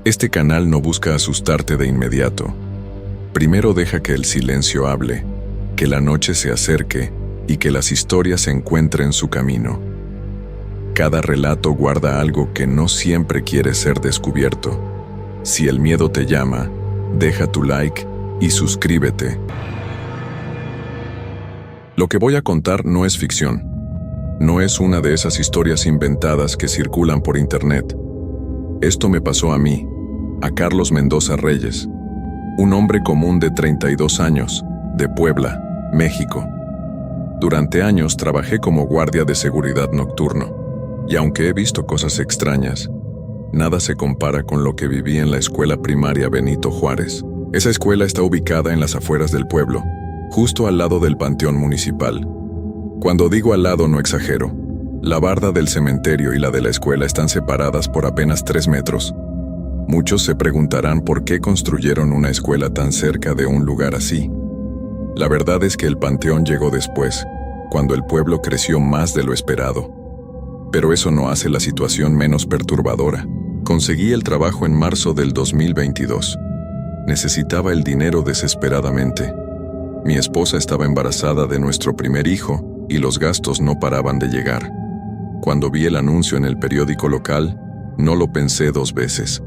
Este canal no busca asustarte de inmediato. Primero deja que el silencio hable, que la noche se acerque y que las historias encuentren su camino. Cada relato guarda algo que no siempre quiere ser descubierto. Si el miedo te llama, deja tu like y suscríbete. Lo que voy a contar no es ficción. No es una de esas historias inventadas que circulan por internet. Esto me pasó a mí, a Carlos Mendoza Reyes, un hombre común de 32 años, de Puebla, México. Durante años trabajé como guardia de seguridad nocturno, y aunque he visto cosas extrañas, nada se compara con lo que viví en la escuela primaria Benito Juárez. Esa escuela está ubicada en las afueras del pueblo, justo al lado del panteón municipal. Cuando digo al lado no exagero. La barda del cementerio y la de la escuela están separadas por apenas 3 metros. Muchos se preguntarán por qué construyeron una escuela tan cerca de un lugar así. La verdad es que el panteón llegó después, cuando el pueblo creció más de lo esperado. Pero eso no hace la situación menos perturbadora. Conseguí el trabajo en marzo del 2022. Necesitaba el dinero desesperadamente. Mi esposa estaba embarazada de nuestro primer hijo y los gastos no paraban de llegar. Cuando vi el anuncio en el periódico local, no lo pensé 2 veces.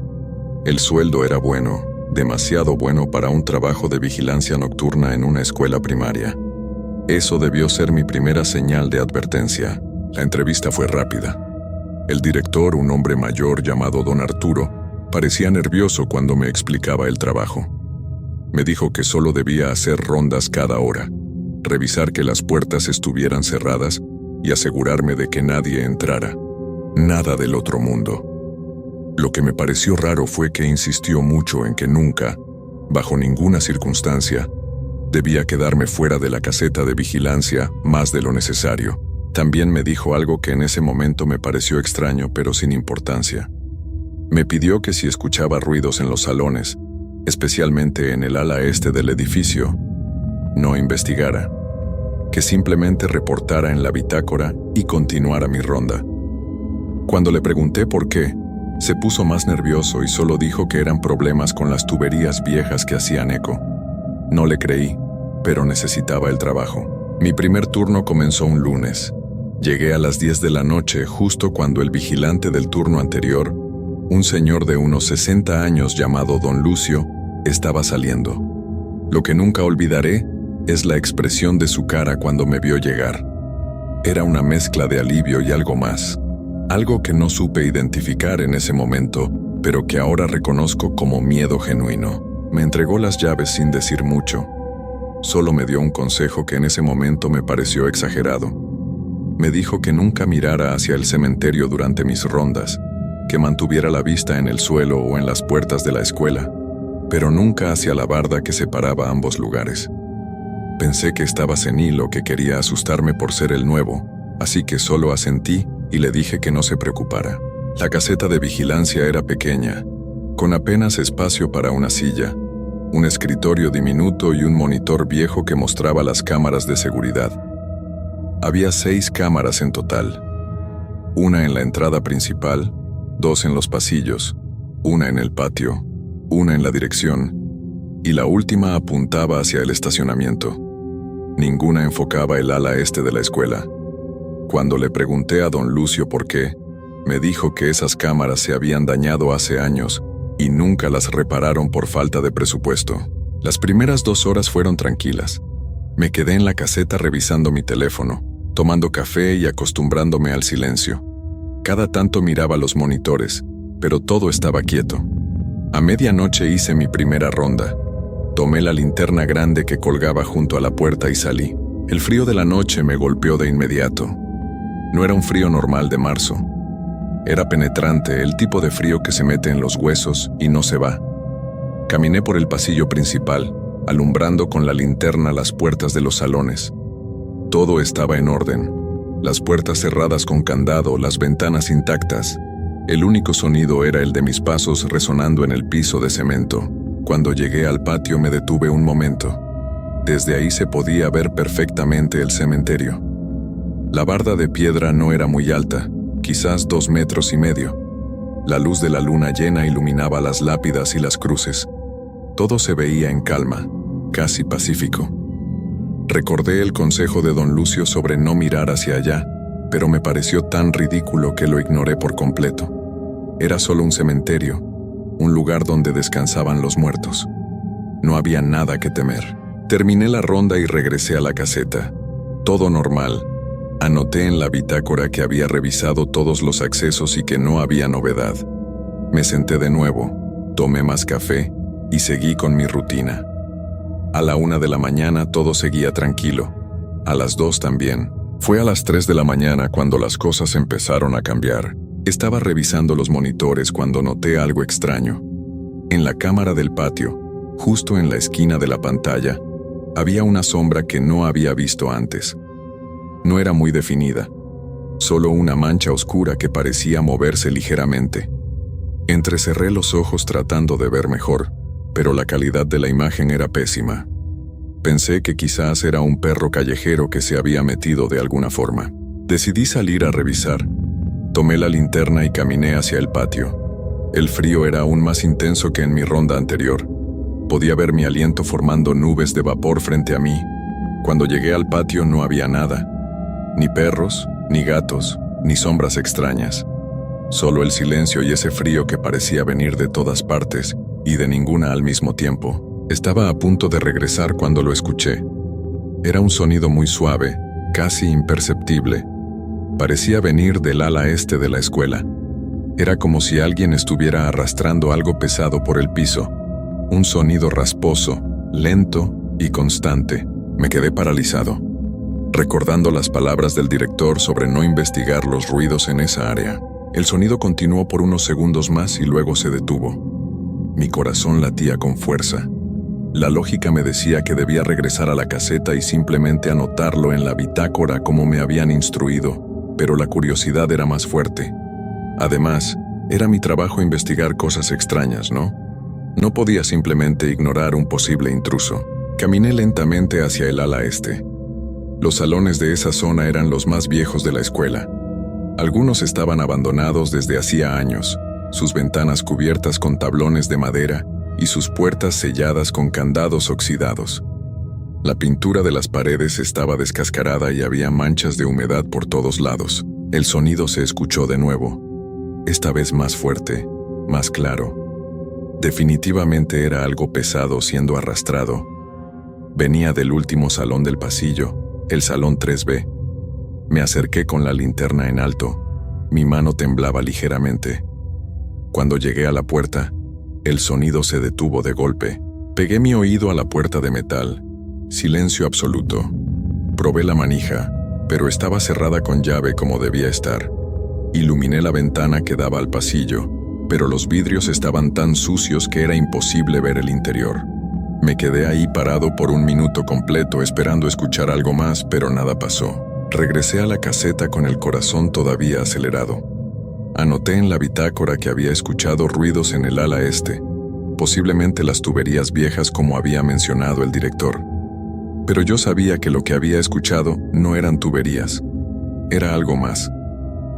El sueldo era bueno, demasiado bueno para un trabajo de vigilancia nocturna en una escuela primaria. Eso debió ser mi primera señal de advertencia. La entrevista fue rápida. El director, un hombre mayor llamado Don Arturo, parecía nervioso cuando me explicaba el trabajo. Me dijo que solo debía hacer rondas cada hora, revisar que las puertas estuvieran cerradas y asegurarme de que nadie entrara. Nada del otro mundo. Lo que me pareció raro fue que insistió mucho en que nunca, bajo ninguna circunstancia, debía quedarme fuera de la caseta de vigilancia más de lo necesario. También me dijo algo que en ese momento me pareció extraño pero sin importancia. Me pidió que si escuchaba ruidos en los salones, especialmente en el ala este del edificio, no investigara, que simplemente reportara en la bitácora y continuara mi ronda. Cuando le pregunté por qué, se puso más nervioso y solo dijo que eran problemas con las tuberías viejas que hacían eco. No le creí, pero necesitaba el trabajo. Mi primer turno comenzó un lunes. Llegué a las 10 de la noche justo cuando el vigilante del turno anterior, un señor de unos 60 años llamado Don Lucio, estaba saliendo. Lo que nunca olvidaré es la expresión de su cara cuando me vio llegar. Era una mezcla de alivio y algo más. Algo que no supe identificar en ese momento, pero que ahora reconozco como miedo genuino. Me entregó las llaves sin decir mucho. Solo me dio un consejo que en ese momento me pareció exagerado. Me dijo que nunca mirara hacia el cementerio durante mis rondas, que mantuviera la vista en el suelo o en las puertas de la escuela, pero nunca hacia la barda que separaba ambos lugares. Pensé que estaba senil o que quería asustarme por ser el nuevo, así que solo asentí y le dije que no se preocupara. La caseta de vigilancia era pequeña, con apenas espacio para una silla, un escritorio diminuto y un monitor viejo que mostraba las cámaras de seguridad. Había 6 cámaras en total. Una en la entrada principal, 2 en los pasillos, una en el patio, una en la dirección, y la última apuntaba hacia el estacionamiento. Ninguna enfocaba el ala este de la escuela. Cuando le pregunté a Don Lucio por qué, me dijo que esas cámaras se habían dañado hace años y nunca las repararon por falta de presupuesto. Las primeras 2 horas fueron tranquilas. Me quedé en la caseta revisando mi teléfono, tomando café y acostumbrándome al silencio. Cada tanto miraba los monitores, pero todo estaba quieto. A medianoche hice mi primera ronda. Tomé la linterna grande que colgaba junto a la puerta y salí. El frío de la noche me golpeó de inmediato. No era un frío normal de marzo. Era penetrante, el tipo de frío que se mete en los huesos y no se va. Caminé por el pasillo principal, alumbrando con la linterna las puertas de los salones. Todo estaba en orden. Las puertas cerradas con candado, las ventanas intactas. El único sonido era el de mis pasos resonando en el piso de cemento. Cuando llegué al patio me detuve un momento. Desde ahí se podía ver perfectamente el cementerio. La barda de piedra no era muy alta, quizás 2,5 metros. La luz de la luna llena iluminaba las lápidas y las cruces. Todo se veía en calma, casi pacífico. Recordé el consejo de don Lucio sobre no mirar hacia allá, pero me pareció tan ridículo que lo ignoré por completo. Era solo un cementerio, un lugar donde descansaban los muertos. No había nada que temer. Terminé la ronda y regresé a la caseta. Todo normal. Anoté en la bitácora que había revisado todos los accesos y que no había novedad. Me senté de nuevo, tomé más café y seguí con mi rutina. A la 1 de la mañana todo seguía tranquilo. A las 2 también. Fue a las 3 de la mañana cuando las cosas empezaron a cambiar. Estaba revisando los monitores cuando noté algo extraño. En la cámara del patio, justo en la esquina de la pantalla, había una sombra que no había visto antes. No era muy definida, solo una mancha oscura que parecía moverse ligeramente. Entrecerré los ojos tratando de ver mejor, pero la calidad de la imagen era pésima. Pensé que quizás era un perro callejero que se había metido de alguna forma. Decidí salir a revisar. Tomé la linterna y caminé hacia el patio. El frío era aún más intenso que en mi ronda anterior. Podía ver mi aliento formando nubes de vapor frente a mí. Cuando llegué al patio no había nada. Ni perros, ni gatos, ni sombras extrañas. Solo el silencio y ese frío que parecía venir de todas partes y de ninguna al mismo tiempo. Estaba a punto de regresar cuando lo escuché. Era un sonido muy suave, casi imperceptible. Parecía venir del ala este de la escuela. Era como si alguien estuviera arrastrando algo pesado por el piso. Un sonido rasposo, lento y constante. Me quedé paralizado, recordando las palabras del director sobre no investigar los ruidos en esa área. El sonido continuó por unos segundos más y luego se detuvo. Mi corazón latía con fuerza. La lógica me decía que debía regresar a la caseta y simplemente anotarlo en la bitácora como me habían instruido, pero la curiosidad era más fuerte. Además, era mi trabajo investigar cosas extrañas, ¿no? No podía simplemente ignorar un posible intruso. Caminé lentamente hacia el ala este. Los salones de esa zona eran los más viejos de la escuela. Algunos estaban abandonados desde hacía años, sus ventanas cubiertas con tablones de madera y sus puertas selladas con candados oxidados. La pintura de las paredes estaba descascarada y había manchas de humedad por todos lados. El sonido se escuchó de nuevo, esta vez más fuerte, más claro. Definitivamente era algo pesado siendo arrastrado. Venía del último salón del pasillo, el salón 3B. Me acerqué con la linterna en alto. Mi mano temblaba ligeramente. Cuando llegué a la puerta, el sonido se detuvo de golpe. Pegué mi oído a la puerta de metal. Silencio absoluto. Probé la manija, pero estaba cerrada con llave como debía estar. Iluminé la ventana que daba al pasillo, pero los vidrios estaban tan sucios que era imposible ver el interior. Me quedé ahí parado por un minuto completo esperando escuchar algo más, pero nada pasó. Regresé a la caseta con el corazón todavía acelerado. Anoté en la bitácora que había escuchado ruidos en el ala este, posiblemente las tuberías viejas como había mencionado el director. Pero yo sabía que lo que había escuchado no eran tuberías. Era algo más,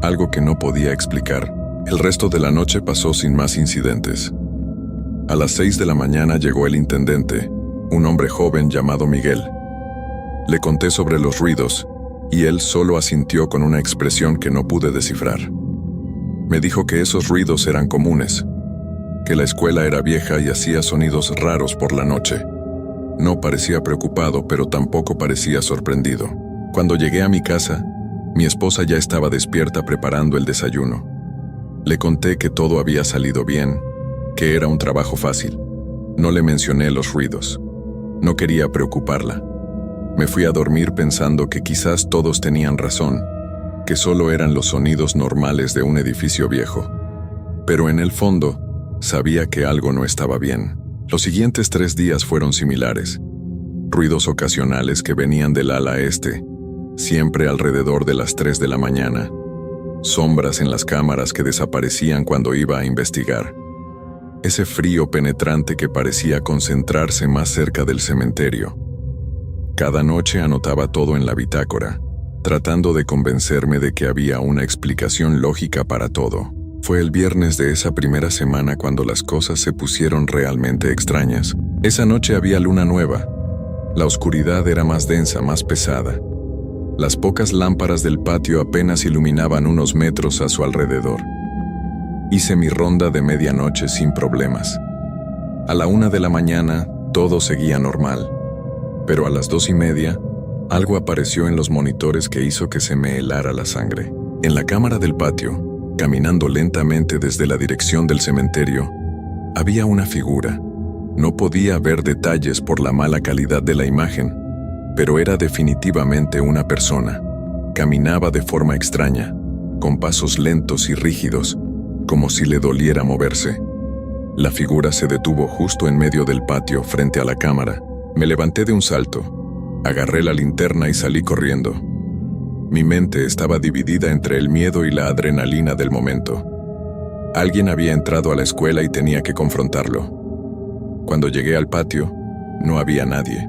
algo que no podía explicar. El resto de la noche pasó sin más incidentes. A las 6 de la mañana llegó el intendente, un hombre joven llamado Miguel. Le conté sobre los ruidos, y él solo asintió con una expresión que no pude descifrar. Me dijo que esos ruidos eran comunes, que la escuela era vieja y hacía sonidos raros por la noche. No parecía preocupado, pero tampoco parecía sorprendido. Cuando llegué a mi casa, mi esposa ya estaba despierta preparando el desayuno. Le conté que todo había salido bien, que era un trabajo fácil. No le mencioné los ruidos. No quería preocuparla. Me fui a dormir pensando que quizás todos tenían razón, que solo eran los sonidos normales de un edificio viejo. Pero en el fondo, sabía que algo no estaba bien. Los siguientes 3 días fueron similares. Ruidos ocasionales que venían del ala este, siempre alrededor de las 3 de la mañana. Sombras en las cámaras que desaparecían cuando iba a investigar. Ese frío penetrante que parecía concentrarse más cerca del cementerio. Cada noche anotaba todo en la bitácora, tratando de convencerme de que había una explicación lógica para todo. Fue el viernes de esa primera semana cuando las cosas se pusieron realmente extrañas. Esa noche había luna nueva. La oscuridad era más densa, más pesada. Las pocas lámparas del patio apenas iluminaban unos metros a su alrededor. Hice mi ronda de medianoche sin problemas. A la 1 de la mañana, todo seguía normal. Pero a las 2:30, algo apareció en los monitores que hizo que se me helara la sangre. En la cámara del patio, caminando lentamente desde la dirección del cementerio, había una figura. No podía ver detalles por la mala calidad de la imagen, pero era definitivamente una persona. Caminaba de forma extraña, con pasos lentos y rígidos, como si le doliera moverse. La figura se detuvo justo en medio del patio frente a la cámara. Me levanté de un salto, agarré la linterna y salí corriendo. Mi mente estaba dividida entre el miedo y la adrenalina del momento. Alguien había entrado a la escuela y tenía que confrontarlo. Cuando llegué al patio, no había nadie.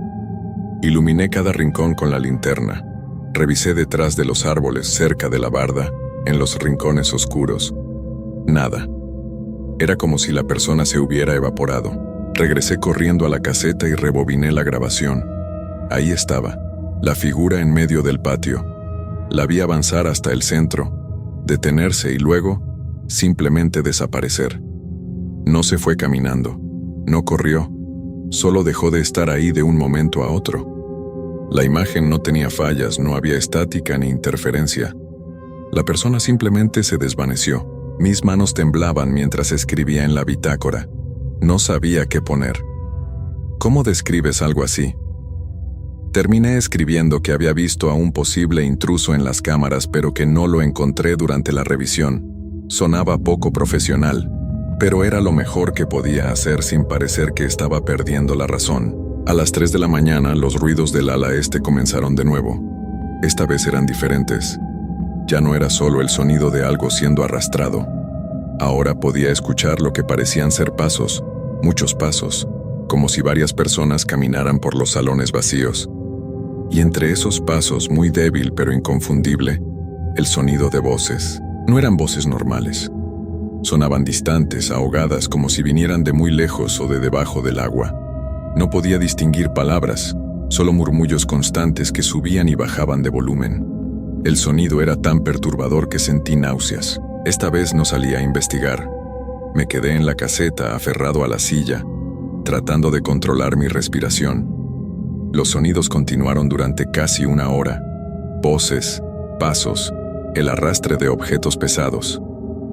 Iluminé cada rincón con la linterna. Revisé detrás de los árboles, cerca de la barda, en los rincones oscuros. Nada. Era como si la persona se hubiera evaporado. Regresé corriendo a la caseta y rebobiné la grabación. Ahí estaba, la figura en medio del patio. La vi avanzar hasta el centro, detenerse y luego, simplemente desaparecer. No se fue caminando, no corrió, solo dejó de estar ahí de un momento a otro. La imagen no tenía fallas, no había estática ni interferencia. La persona simplemente se desvaneció. Mis manos temblaban mientras escribía en la bitácora. No sabía qué poner. ¿Cómo describes algo así? Terminé escribiendo que había visto a un posible intruso en las cámaras, pero que no lo encontré durante la revisión. Sonaba poco profesional, pero era lo mejor que podía hacer sin parecer que estaba perdiendo la razón. A las 3 de la mañana, los ruidos del ala este comenzaron de nuevo. Esta vez eran diferentes. Ya no era solo el sonido de algo siendo arrastrado. Ahora podía escuchar lo que parecían ser pasos, muchos pasos, como si varias personas caminaran por los salones vacíos. Y entre esos pasos, muy débil pero inconfundible, el sonido de voces. No eran voces normales. Sonaban distantes, ahogadas, como si vinieran de muy lejos o de debajo del agua. No podía distinguir palabras, solo murmullos constantes que subían y bajaban de volumen. El sonido era tan perturbador que sentí náuseas. Esta vez no salí a investigar. Me quedé en la caseta, aferrado a la silla, tratando de controlar mi respiración. Los sonidos continuaron durante casi 1 hora. Voces, pasos, el arrastre de objetos pesados.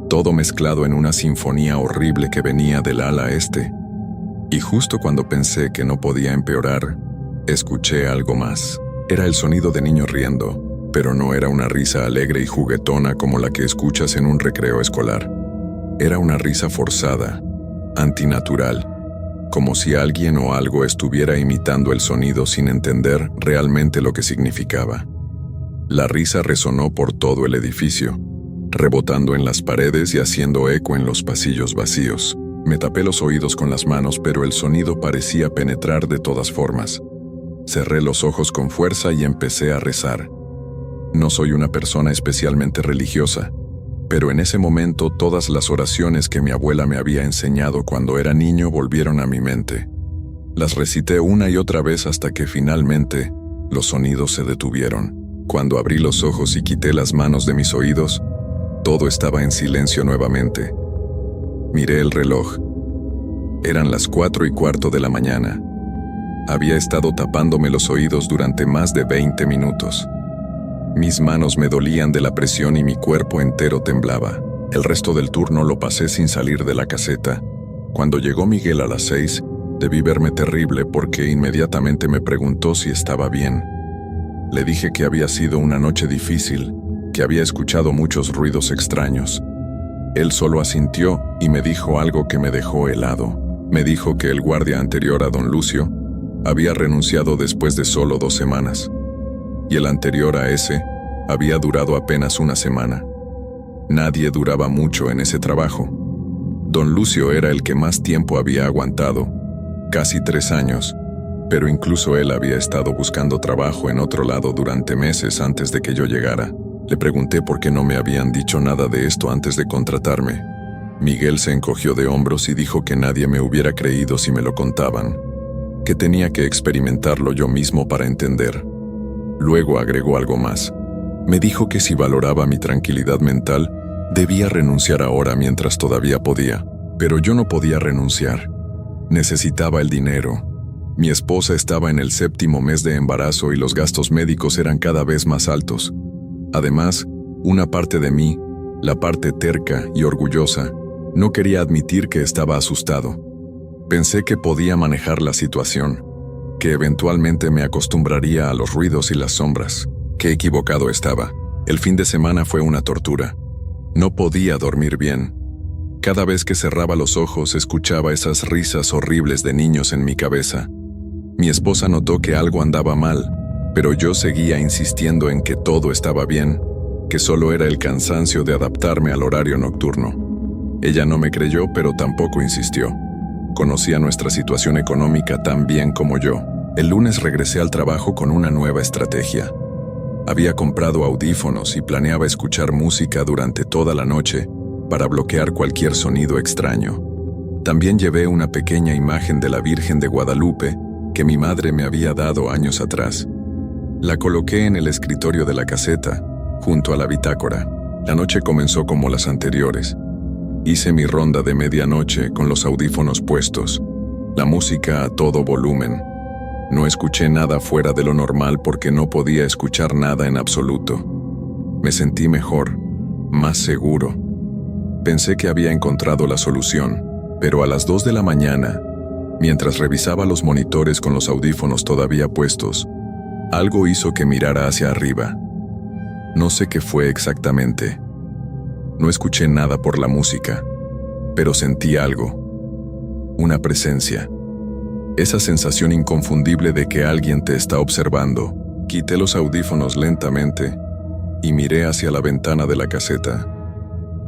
Todo mezclado en una sinfonía horrible que venía del ala este. Y justo cuando pensé que no podía empeorar, escuché algo más. Era el sonido de niños riendo. Pero no era una risa alegre y juguetona como la que escuchas en un recreo escolar. Era una risa forzada, antinatural, como si alguien o algo estuviera imitando el sonido sin entender realmente lo que significaba. La risa resonó por todo el edificio, rebotando en las paredes y haciendo eco en los pasillos vacíos. Me tapé los oídos con las manos, pero el sonido parecía penetrar de todas formas. Cerré los ojos con fuerza y empecé a rezar. No soy una persona especialmente religiosa, pero en ese momento todas las oraciones que mi abuela me había enseñado cuando era niño volvieron a mi mente. Las recité una y otra vez hasta que finalmente los sonidos se detuvieron. Cuando abrí los ojos y quité las manos de mis oídos, todo estaba en silencio nuevamente. Miré el reloj. Eran las 4:15 de la mañana. Había estado tapándome los oídos durante más de 20 minutos. Mis manos me dolían de la presión y mi cuerpo entero temblaba. El resto del turno lo pasé sin salir de la caseta. Cuando llegó Miguel a las 6, debí verme terrible porque inmediatamente me preguntó si estaba bien. Le dije que había sido una noche difícil, que había escuchado muchos ruidos extraños. Él solo asintió y me dijo algo que me dejó helado. Me dijo que el guardia anterior a don Lucio había renunciado después de solo 2 semanas. Y el anterior a ese había durado apenas 1 semana. Nadie duraba mucho en ese trabajo. Don Lucio era el que más tiempo había aguantado, casi 3 años, pero incluso él había estado buscando trabajo en otro lado durante meses antes de que yo llegara. Le pregunté por qué no me habían dicho nada de esto antes de contratarme. Miguel se encogió de hombros y dijo que nadie me hubiera creído si me lo contaban, que tenía que experimentarlo yo mismo para entender. Luego agregó algo más. Me dijo que si valoraba mi tranquilidad mental, debía renunciar ahora mientras todavía podía, pero yo no podía renunciar. Necesitaba el dinero. Mi esposa estaba en el 7º mes de embarazo y los gastos médicos eran cada vez más altos. Además, una parte de mí, la parte terca y orgullosa, no quería admitir que estaba asustado. Pensé que podía manejar la situación, que eventualmente me acostumbraría a los ruidos y las sombras. Qué equivocado estaba. El fin de semana fue una tortura. No podía dormir bien. Cada vez que cerraba los ojos escuchaba esas risas horribles de niños en mi cabeza. Mi esposa notó que algo andaba mal, pero yo seguía insistiendo en que todo estaba bien, que solo era el cansancio de adaptarme al horario nocturno. Ella no me creyó, pero tampoco insistió. Conocía nuestra situación económica tan bien como yo. El lunes regresé al trabajo con una nueva estrategia. Había comprado audífonos y planeaba escuchar música durante toda la noche para bloquear cualquier sonido extraño. También llevé una pequeña imagen de la Virgen de Guadalupe que mi madre me había dado años atrás. La coloqué en el escritorio de la caseta, junto a la bitácora. La noche comenzó como las anteriores. Hice mi ronda de medianoche con los audífonos puestos, la música a todo volumen. No escuché nada fuera de lo normal porque no podía escuchar nada en absoluto. Me sentí mejor, más seguro. Pensé que había encontrado la solución, pero a las 2 de la mañana, mientras revisaba los monitores con los audífonos todavía puestos, algo hizo que mirara hacia arriba. No sé qué fue exactamente. No escuché nada por la música, pero sentí algo. Una presencia. Esa sensación inconfundible de que alguien te está observando. Quité los audífonos lentamente y miré hacia la ventana de la caseta.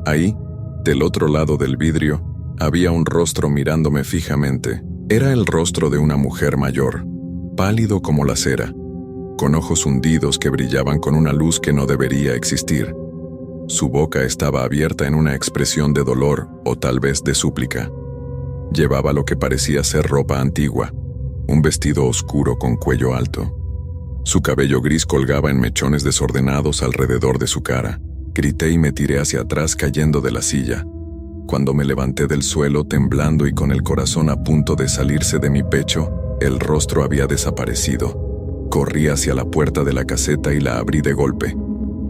Ahí, del otro lado del vidrio, había un rostro mirándome fijamente. Era el rostro de una mujer mayor, pálido como la cera, con ojos hundidos que brillaban con una luz que no debería existir. Su boca estaba abierta en una expresión de dolor o tal vez de súplica. Llevaba lo que parecía ser ropa antigua, un vestido oscuro con cuello alto. Su cabello gris colgaba en mechones desordenados alrededor de su cara. Grité y me tiré hacia atrás cayendo de la silla. Cuando me levanté del suelo temblando y con el corazón a punto de salirse de mi pecho, el rostro había desaparecido. Corrí hacia la puerta de la caseta y la abrí de golpe.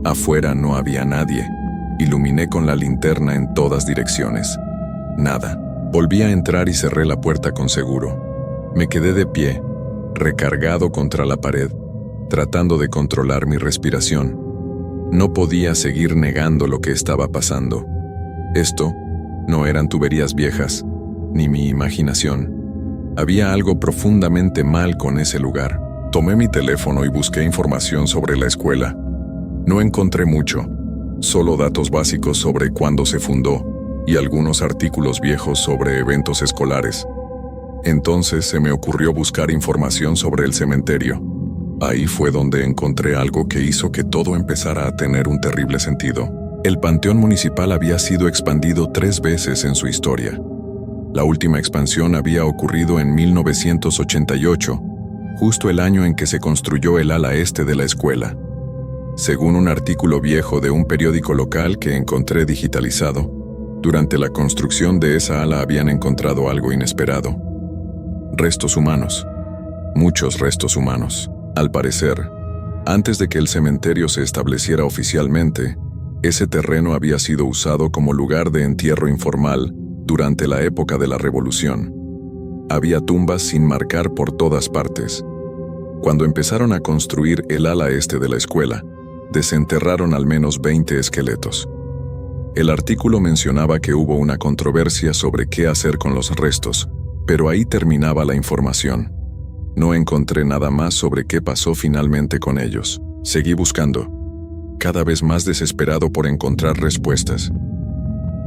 Afuera no había nadie. Iluminé con la linterna en todas direcciones. Nada. Volví a entrar y cerré la puerta con seguro. Me quedé de pie, recargado contra la pared, tratando de controlar mi respiración. No podía seguir negando lo que estaba pasando. Esto no eran tuberías viejas, ni mi imaginación. Había algo profundamente mal con ese lugar. Tomé mi teléfono y busqué información sobre la escuela. No encontré mucho, solo datos básicos sobre cuándo se fundó y algunos artículos viejos sobre eventos escolares. Entonces se me ocurrió buscar información sobre el cementerio. Ahí fue donde encontré algo que hizo que todo empezara a tener un terrible sentido. El panteón municipal había sido expandido 3 veces en su historia. La última expansión había ocurrido en 1988, justo el año en que se construyó el ala este de la escuela. Según un artículo viejo de un periódico local que encontré digitalizado, durante la construcción de esa ala habían encontrado algo inesperado. Restos humanos. Muchos restos humanos. Al parecer, antes de que el cementerio se estableciera oficialmente, ese terreno había sido usado como lugar de entierro informal durante la época de la Revolución. Había tumbas sin marcar por todas partes. Cuando empezaron a construir el ala este de la escuela, desenterraron al menos 20 esqueletos. El artículo mencionaba que hubo una controversia sobre qué hacer con los restos, pero ahí terminaba la información. No encontré nada más sobre qué pasó finalmente con ellos. Seguí buscando, cada vez más desesperado por encontrar respuestas.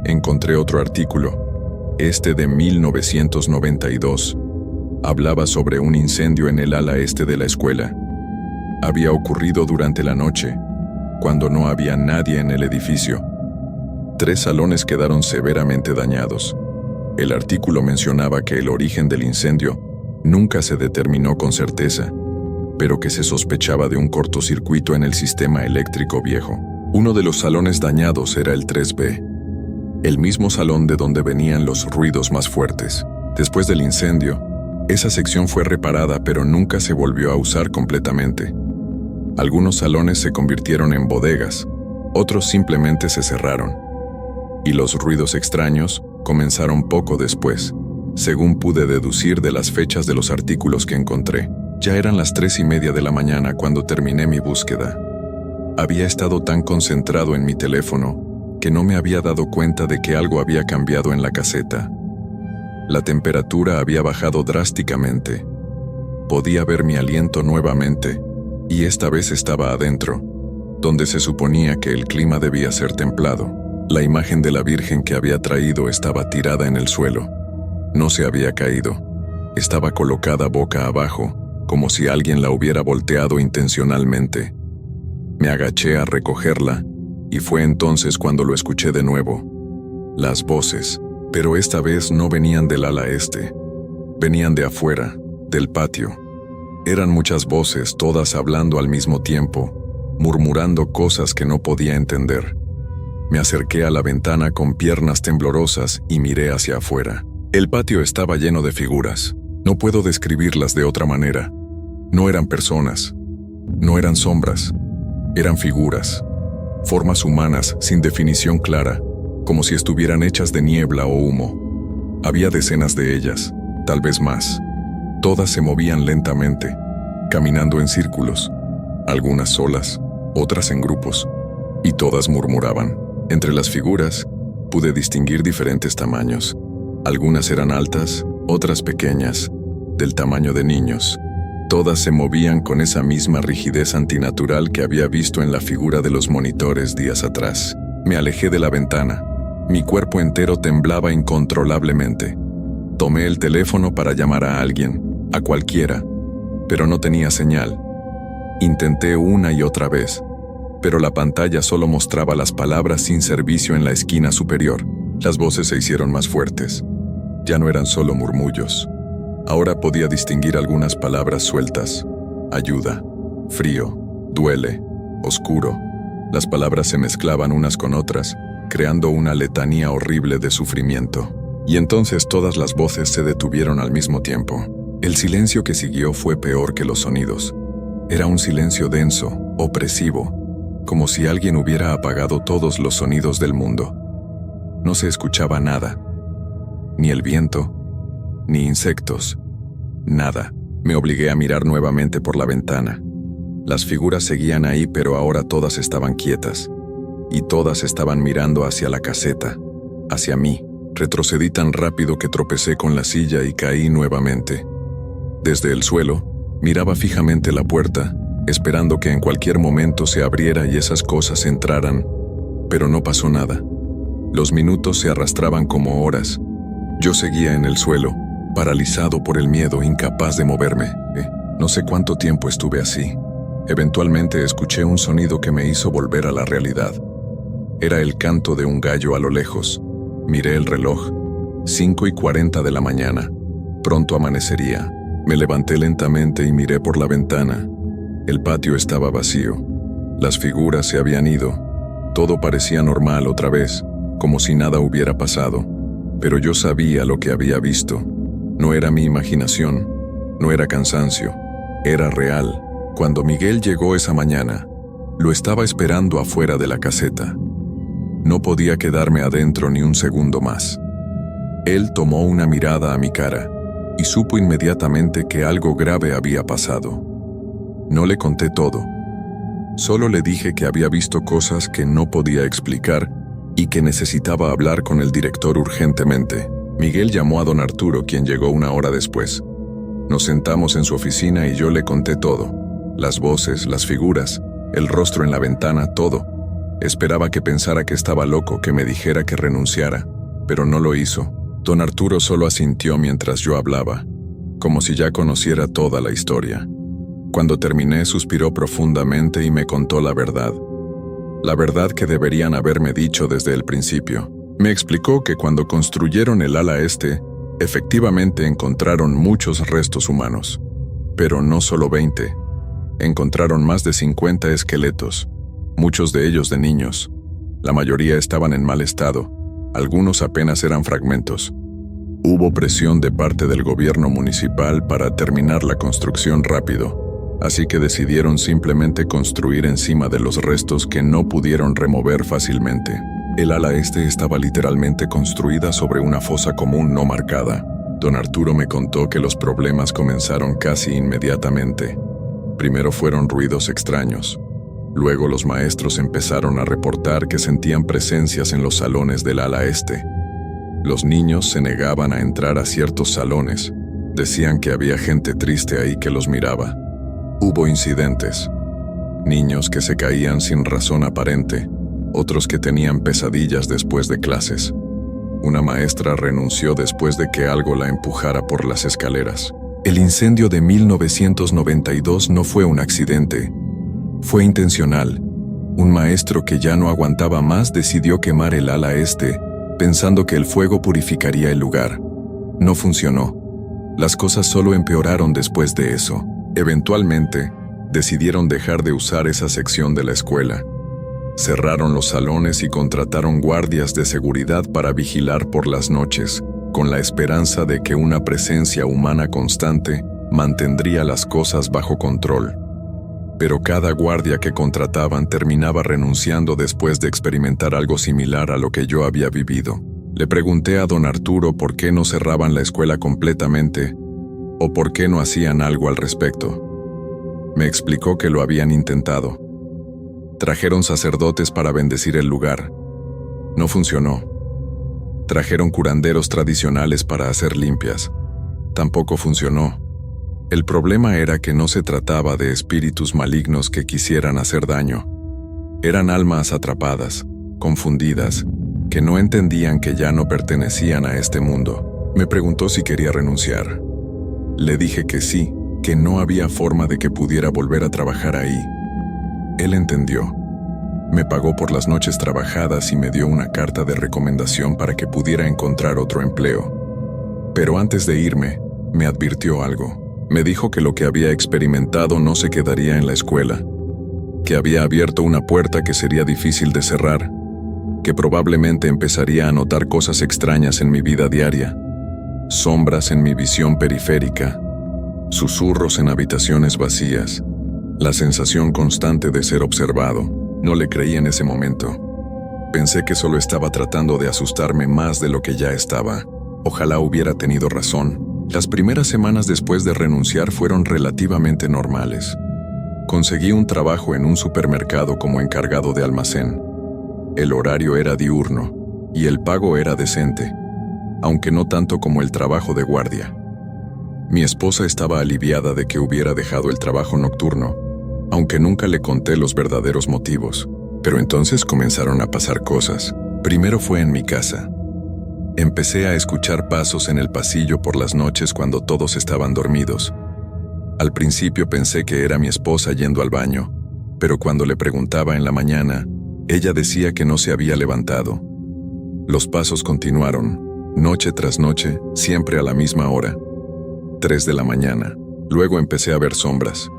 Encontré otro artículo, este de 1992. Hablaba sobre un incendio en el ala este de la escuela. Había ocurrido durante la noche, cuando no había nadie en el edificio. 3 salones quedaron severamente dañados. El artículo mencionaba que el origen del incendio nunca se determinó con certeza, pero que se sospechaba de un cortocircuito en el sistema eléctrico viejo. Uno de los salones dañados era el 3B, el mismo salón de donde venían los ruidos más fuertes. Después del incendio, esa sección fue reparada, pero nunca se volvió a usar completamente. Algunos salones se convirtieron en bodegas, otros simplemente se cerraron. Y los ruidos extraños comenzaron poco después, según pude deducir de las fechas de los artículos que encontré. Ya eran las 3:30 de la mañana cuando terminé mi búsqueda. Había estado tan concentrado en mi teléfono que no me había dado cuenta de que algo había cambiado en la caseta. La temperatura había bajado drásticamente. Podía ver mi aliento nuevamente, y esta vez estaba adentro, donde se suponía que el clima debía ser templado. La imagen de la Virgen que había traído estaba tirada en el suelo. No se había caído. Estaba colocada boca abajo, como si alguien la hubiera volteado intencionalmente. Me agaché a recogerla, y fue entonces cuando lo escuché de nuevo. Las voces, pero esta vez no venían del ala este. Venían de afuera, del patio. Eran muchas voces, todas hablando al mismo tiempo, murmurando cosas que no podía entender. Me acerqué a la ventana con piernas temblorosas y miré hacia afuera. El patio estaba lleno de figuras. No puedo describirlas de otra manera. No eran personas. No eran sombras. Eran figuras. Formas humanas sin definición clara, como si estuvieran hechas de niebla o humo. Había decenas de ellas, tal vez más. Todas se movían lentamente, caminando en círculos, algunas solas, otras en grupos, y todas murmuraban. Entre las figuras, pude distinguir diferentes tamaños. Algunas eran altas, otras pequeñas, del tamaño de niños. Todas se movían con esa misma rigidez antinatural que había visto en la figura de los monitores días atrás. Me alejé de la ventana. Mi cuerpo entero temblaba incontrolablemente. Tomé el teléfono para llamar a alguien, a cualquiera, pero no tenía señal. Intenté una y otra vez, pero la pantalla solo mostraba las palabras sin servicio en la esquina superior. Las voces se hicieron más fuertes. Ya no eran solo murmullos. Ahora podía distinguir algunas palabras sueltas. Ayuda, frío, duele, oscuro. Las palabras se mezclaban unas con otras, creando una letanía horrible de sufrimiento. Y entonces todas las voces se detuvieron al mismo tiempo. El silencio que siguió fue peor que los sonidos. Era un silencio denso, opresivo, como si alguien hubiera apagado todos los sonidos del mundo. No se escuchaba nada. Ni el viento, ni insectos, nada. Me obligué a mirar nuevamente por la ventana. Las figuras seguían ahí, pero ahora todas estaban quietas. Y todas estaban mirando hacia la caseta, hacia mí. Retrocedí tan rápido que tropecé con la silla y caí nuevamente. Desde el suelo, miraba fijamente la puerta, esperando que en cualquier momento se abriera y esas cosas entraran. Pero no pasó nada. Los minutos se arrastraban como horas. Yo seguía en el suelo, paralizado por el miedo, incapaz de moverme. No sé cuánto tiempo estuve así. Eventualmente escuché un sonido que me hizo volver a la realidad. Era el canto de un gallo a lo lejos. Miré el reloj. 5:40 de la mañana. Pronto amanecería. Me levanté lentamente y miré por la ventana. El patio estaba vacío. Las figuras se habían ido. Todo parecía normal otra vez, como si nada hubiera pasado. Pero yo sabía lo que había visto. No era mi imaginación, no era cansancio, era real. Cuando Miguel llegó esa mañana, lo estaba esperando afuera de la caseta. No podía quedarme adentro ni un segundo más. Él tomó una mirada a mi cara y supo inmediatamente que algo grave había pasado. No le conté todo. Solo le dije que había visto cosas que no podía explicar y que necesitaba hablar con el director urgentemente. Miguel llamó a don Arturo, quien llegó una hora después. Nos sentamos en su oficina y yo le conté todo. Las voces, las figuras, el rostro en la ventana, todo. Esperaba que pensara que estaba loco, que me dijera que renunciara, pero no lo hizo. Don Arturo solo asintió mientras yo hablaba, como si ya conociera toda la historia. Cuando terminé, suspiró profundamente y me contó la verdad. La verdad que deberían haberme dicho desde el principio. Me explicó que cuando construyeron el ala este, efectivamente encontraron muchos restos humanos. Pero no solo 20. Encontraron más de 50 esqueletos, muchos de ellos de niños. La mayoría estaban en mal estado, algunos apenas eran fragmentos. Hubo presión de parte del gobierno municipal para terminar la construcción rápido, así que decidieron simplemente construir encima de los restos que no pudieron remover fácilmente. El ala este estaba literalmente construida sobre una fosa común no marcada. Don Arturo me contó que los problemas comenzaron casi inmediatamente. Primero fueron ruidos extraños. Luego los maestros empezaron a reportar que sentían presencias en los salones del ala este. Los niños se negaban a entrar a ciertos salones. Decían que había gente triste ahí que los miraba. Hubo incidentes. Niños que se caían sin razón aparente, otros que tenían pesadillas después de clases. Una maestra renunció después de que algo la empujara por las escaleras. El incendio de 1992 no fue un accidente. Fue intencional. Un maestro que ya no aguantaba más decidió quemar el ala este, pensando que el fuego purificaría el lugar. No funcionó. Las cosas solo empeoraron después de eso. Eventualmente, decidieron dejar de usar esa sección de la escuela. Cerraron los salones y contrataron guardias de seguridad para vigilar por las noches, con la esperanza de que una presencia humana constante mantendría las cosas bajo control. Pero cada guardia que contrataban terminaba renunciando después de experimentar algo similar a lo que yo había vivido. Le pregunté a don Arturo por qué no cerraban la escuela completamente o por qué no hacían algo al respecto. Me explicó que lo habían intentado. Trajeron sacerdotes para bendecir el lugar. No funcionó. Trajeron curanderos tradicionales para hacer limpias. Tampoco funcionó. El problema era que no se trataba de espíritus malignos que quisieran hacer daño. Eran almas atrapadas, confundidas, que no entendían que ya no pertenecían a este mundo. Me preguntó si quería renunciar. Le dije que sí, que no había forma de que pudiera volver a trabajar ahí. Él entendió. Me pagó por las noches trabajadas y me dio una carta de recomendación para que pudiera encontrar otro empleo. Pero antes de irme, me advirtió algo. Me dijo que lo que había experimentado no se quedaría en la escuela, que había abierto una puerta que sería difícil de cerrar, que probablemente empezaría a notar cosas extrañas en mi vida diaria, sombras en mi visión periférica, susurros en habitaciones vacías, la sensación constante de ser observado. No le creí en ese momento. Pensé que solo estaba tratando de asustarme más de lo que ya estaba. Ojalá hubiera tenido razón. Las primeras semanas después de renunciar fueron relativamente normales. Conseguí un trabajo en un supermercado como encargado de almacén. El horario era diurno y el pago era decente, aunque no tanto como el trabajo de guardia. Mi esposa estaba aliviada de que hubiera dejado el trabajo nocturno, aunque nunca le conté los verdaderos motivos. Pero entonces comenzaron a pasar cosas. Primero fue en mi casa. Empecé a escuchar pasos en el pasillo por las noches cuando todos estaban dormidos. Al principio pensé que era mi esposa yendo al baño, pero cuando le preguntaba en la mañana, ella decía que no se había levantado. Los pasos continuaron, noche tras noche, siempre a la misma hora. 3 de la mañana. Luego empecé a ver sombras.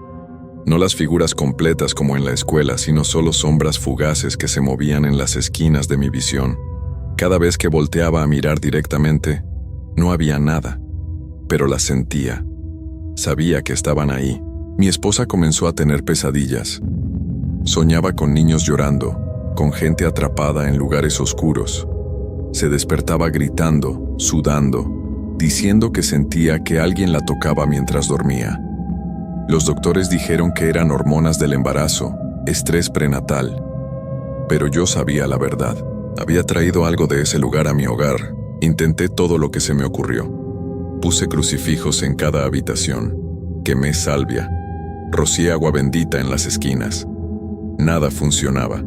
No las figuras completas como en la escuela, sino solo sombras fugaces que se movían en las esquinas de mi visión. Cada vez que volteaba a mirar directamente, no había nada, pero las sentía. Sabía que estaban ahí. Mi esposa comenzó a tener pesadillas. Soñaba con niños llorando, con gente atrapada en lugares oscuros. Se despertaba gritando, sudando, diciendo que sentía que alguien la tocaba mientras dormía. Los doctores dijeron que eran hormonas del embarazo, estrés prenatal. Pero yo sabía la verdad. Había traído algo de ese lugar a mi hogar. Intenté todo lo que se me ocurrió. Puse crucifijos en cada habitación. Quemé salvia. Rocié agua bendita en las esquinas. Nada funcionaba.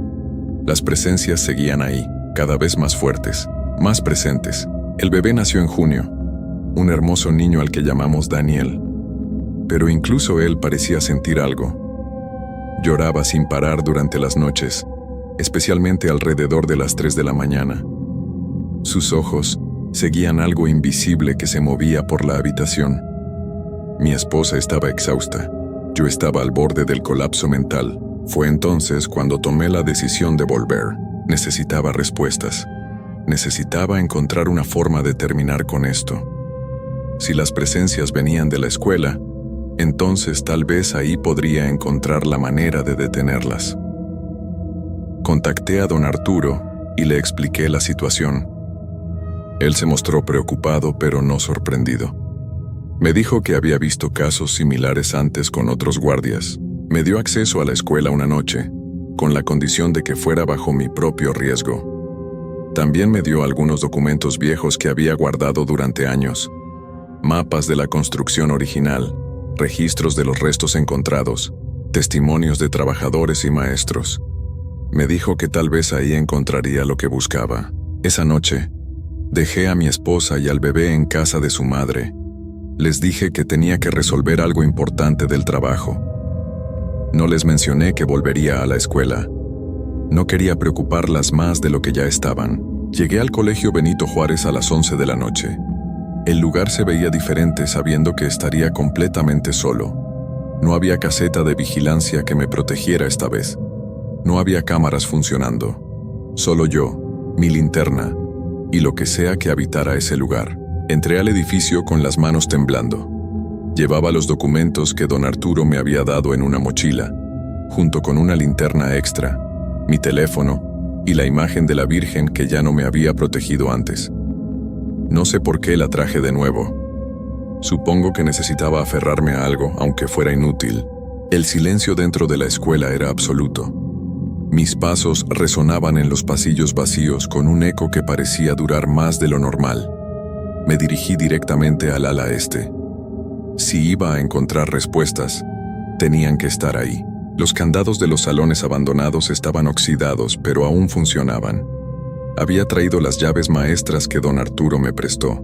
Las presencias seguían ahí, cada vez más fuertes, más presentes. El bebé nació en junio. Un hermoso niño al que llamamos Daniel. Pero incluso él parecía sentir algo. Lloraba sin parar durante las noches. especialmente alrededor de las 3 de la mañana. Sus ojos seguían algo invisible que se movía por la habitación. Mi esposa estaba exhausta. Yo estaba al borde del colapso mental. Fue entonces cuando tomé la decisión de volver. Necesitaba respuestas. Necesitaba encontrar una forma de terminar con esto. Si las presencias venían de la escuela, entonces tal vez ahí podría encontrar la manera de detenerlas. Contacté a don Arturo y le expliqué la situación. Él se mostró preocupado pero no sorprendido. Me dijo que había visto casos similares antes con otros guardias. Me dio acceso a la escuela una noche, con la condición de que fuera bajo mi propio riesgo. También me dio algunos documentos viejos que había guardado durante años. Mapas de la construcción original, registros de los restos encontrados, testimonios de trabajadores y maestros. Me dijo que tal vez ahí encontraría lo que buscaba. Esa noche, dejé a mi esposa y al bebé en casa de su madre. Les dije que tenía que resolver algo importante del trabajo. No les mencioné que volvería a la escuela. No quería preocuparlas más de lo que ya estaban. Llegué al colegio Benito Juárez a las 11 de la noche. El lugar se veía diferente sabiendo que estaría completamente solo. No había caseta de vigilancia que me protegiera esta vez. No había cámaras funcionando. Solo yo, mi linterna, y lo que sea que habitara ese lugar. Entré al edificio con las manos temblando. Llevaba los documentos que don Arturo me había dado en una mochila, junto con una linterna extra, mi teléfono y la imagen de la Virgen que ya no me había protegido antes. No sé por qué la traje de nuevo. Supongo que necesitaba aferrarme a algo, aunque fuera inútil. El silencio dentro de la escuela era absoluto. Mis pasos resonaban en los pasillos vacíos con un eco que parecía durar más de lo normal. Me dirigí directamente al ala este. Si iba a encontrar respuestas, tenían que estar ahí. Los candados de los salones abandonados estaban oxidados, pero aún funcionaban. Había traído las llaves maestras que don Arturo me prestó.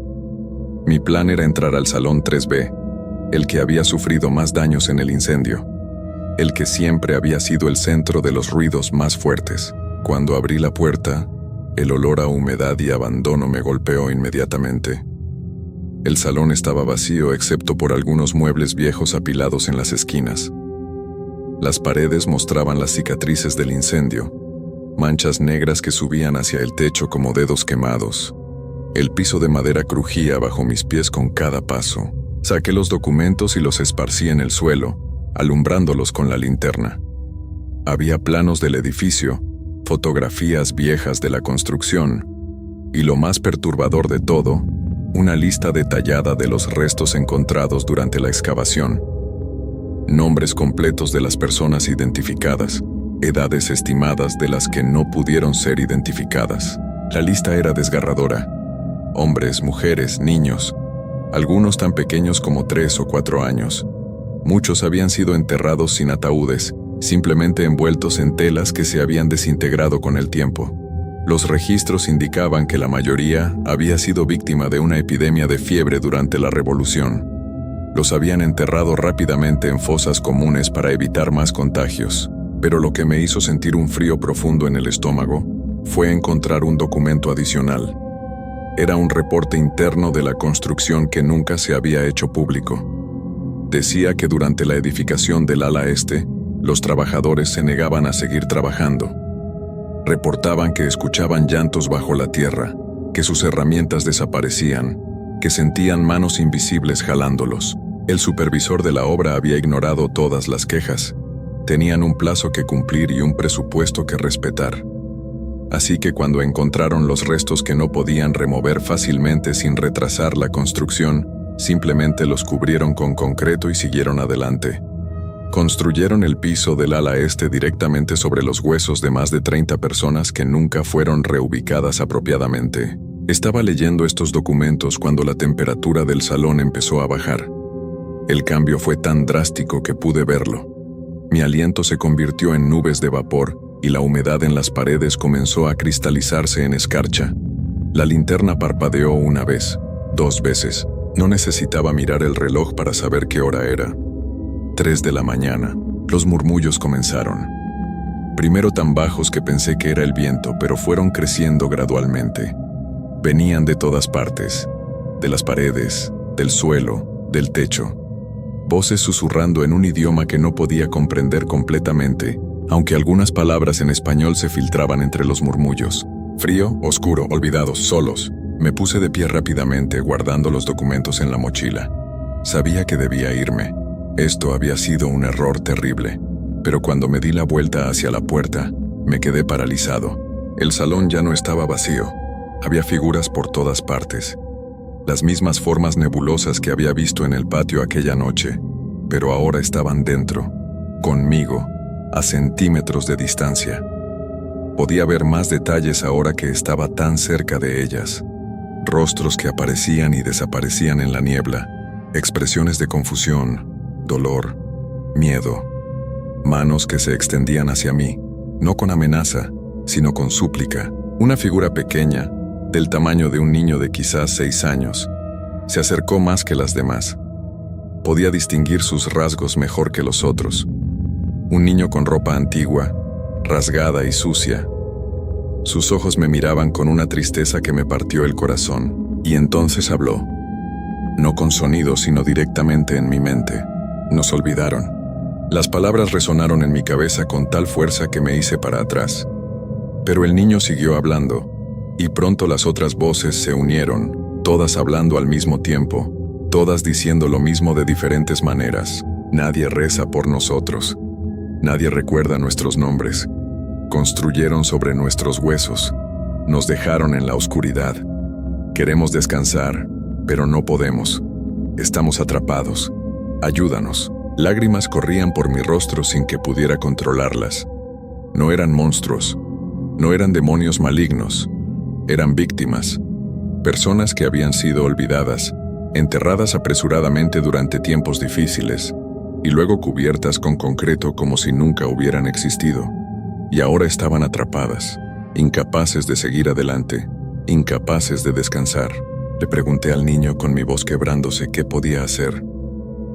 Mi plan era entrar al salón 3B, el que había sufrido más daños en el incendio, el que siempre había sido el centro de los ruidos más fuertes. Cuando abrí la puerta, el olor a humedad y abandono me golpeó inmediatamente. El salón estaba vacío excepto por algunos muebles viejos apilados en las esquinas. Las paredes mostraban las cicatrices del incendio, manchas negras que subían hacia el techo como dedos quemados. El piso de madera crujía bajo mis pies con cada paso. Saqué los documentos y los esparcí en el suelo, alumbrándolos con la linterna. Había planos del edificio, fotografías viejas de la construcción, y lo más perturbador de todo, una lista detallada de los restos encontrados durante la excavación. Nombres completos de las personas identificadas, edades estimadas de las que no pudieron ser identificadas. La lista era desgarradora. Hombres, mujeres, niños, algunos tan pequeños como 3 o 4 años. Muchos habían sido enterrados sin ataúdes, simplemente envueltos en telas que se habían desintegrado con el tiempo. Los registros indicaban que la mayoría había sido víctima de una epidemia de fiebre durante la Revolución. Los habían enterrado rápidamente en fosas comunes para evitar más contagios, pero lo que me hizo sentir un frío profundo en el estómago fue encontrar un documento adicional. Era un reporte interno de la construcción que nunca se había hecho público. Decía que durante la edificación del ala este, los trabajadores se negaban a seguir trabajando. Reportaban que escuchaban llantos bajo la tierra, que sus herramientas desaparecían, que sentían manos invisibles jalándolos. El supervisor de la obra había ignorado todas las quejas. Tenían un plazo que cumplir y un presupuesto que respetar. Así que cuando encontraron los restos que no podían remover fácilmente sin retrasar la construcción, simplemente los cubrieron con concreto y siguieron adelante. Construyeron el piso del ala este directamente sobre los huesos de más de 30 personas que nunca fueron reubicadas apropiadamente. Estaba leyendo estos documentos cuando la temperatura del salón empezó a bajar. El cambio fue tan drástico que pude verlo. Mi aliento se convirtió en nubes de vapor y la humedad en las paredes comenzó a cristalizarse en escarcha. La linterna parpadeó una vez, 2 veces. No necesitaba mirar el reloj para saber qué hora era. 3 de la mañana. Los murmullos comenzaron. Primero tan bajos que pensé que era el viento, pero fueron creciendo gradualmente. Venían de todas partes, de las paredes, del suelo, del techo. Voces susurrando en un idioma que no podía comprender completamente, aunque algunas palabras en español se filtraban entre los murmullos. Frío, oscuro, olvidados, solos. Me puse de pie rápidamente, guardando los documentos en la mochila. Sabía que debía irme. Esto había sido un error terrible. Pero cuando me di la vuelta hacia la puerta, me quedé paralizado. El salón ya no estaba vacío. Había figuras por todas partes. Las mismas formas nebulosas que había visto en el patio aquella noche, pero ahora estaban dentro, conmigo, a centímetros de distancia. Podía ver más detalles ahora que estaba tan cerca de ellas. Rostros que aparecían y desaparecían en la niebla, expresiones de confusión, dolor, miedo. Manos que se extendían hacia mí, no con amenaza, sino con súplica. Una figura pequeña, del tamaño de un niño de quizás 6 años, se acercó más que las demás. Podía distinguir sus rasgos mejor que los otros. Un niño con ropa antigua, rasgada y sucia. Sus ojos me miraban con una tristeza que me partió el corazón, y entonces habló. No con sonido, sino directamente en mi mente. Nos olvidaron. Las palabras resonaron en mi cabeza con tal fuerza que me hice para atrás. Pero el niño siguió hablando, y pronto las otras voces se unieron, todas hablando al mismo tiempo, todas diciendo lo mismo de diferentes maneras. Nadie reza por nosotros. Nadie recuerda nuestros nombres. Construyeron sobre nuestros huesos. Nos dejaron en la oscuridad. Queremos descansar, pero no podemos. Estamos atrapados. Ayúdanos. Lágrimas corrían por mi rostro sin que pudiera controlarlas. No eran monstruos. No eran demonios malignos. Eran víctimas. Personas que habían sido olvidadas, enterradas apresuradamente durante tiempos difíciles, y luego cubiertas con concreto como si nunca hubieran existido. Y ahora estaban atrapadas, incapaces de seguir adelante, incapaces de descansar. Le pregunté al niño con mi voz quebrándose qué podía hacer.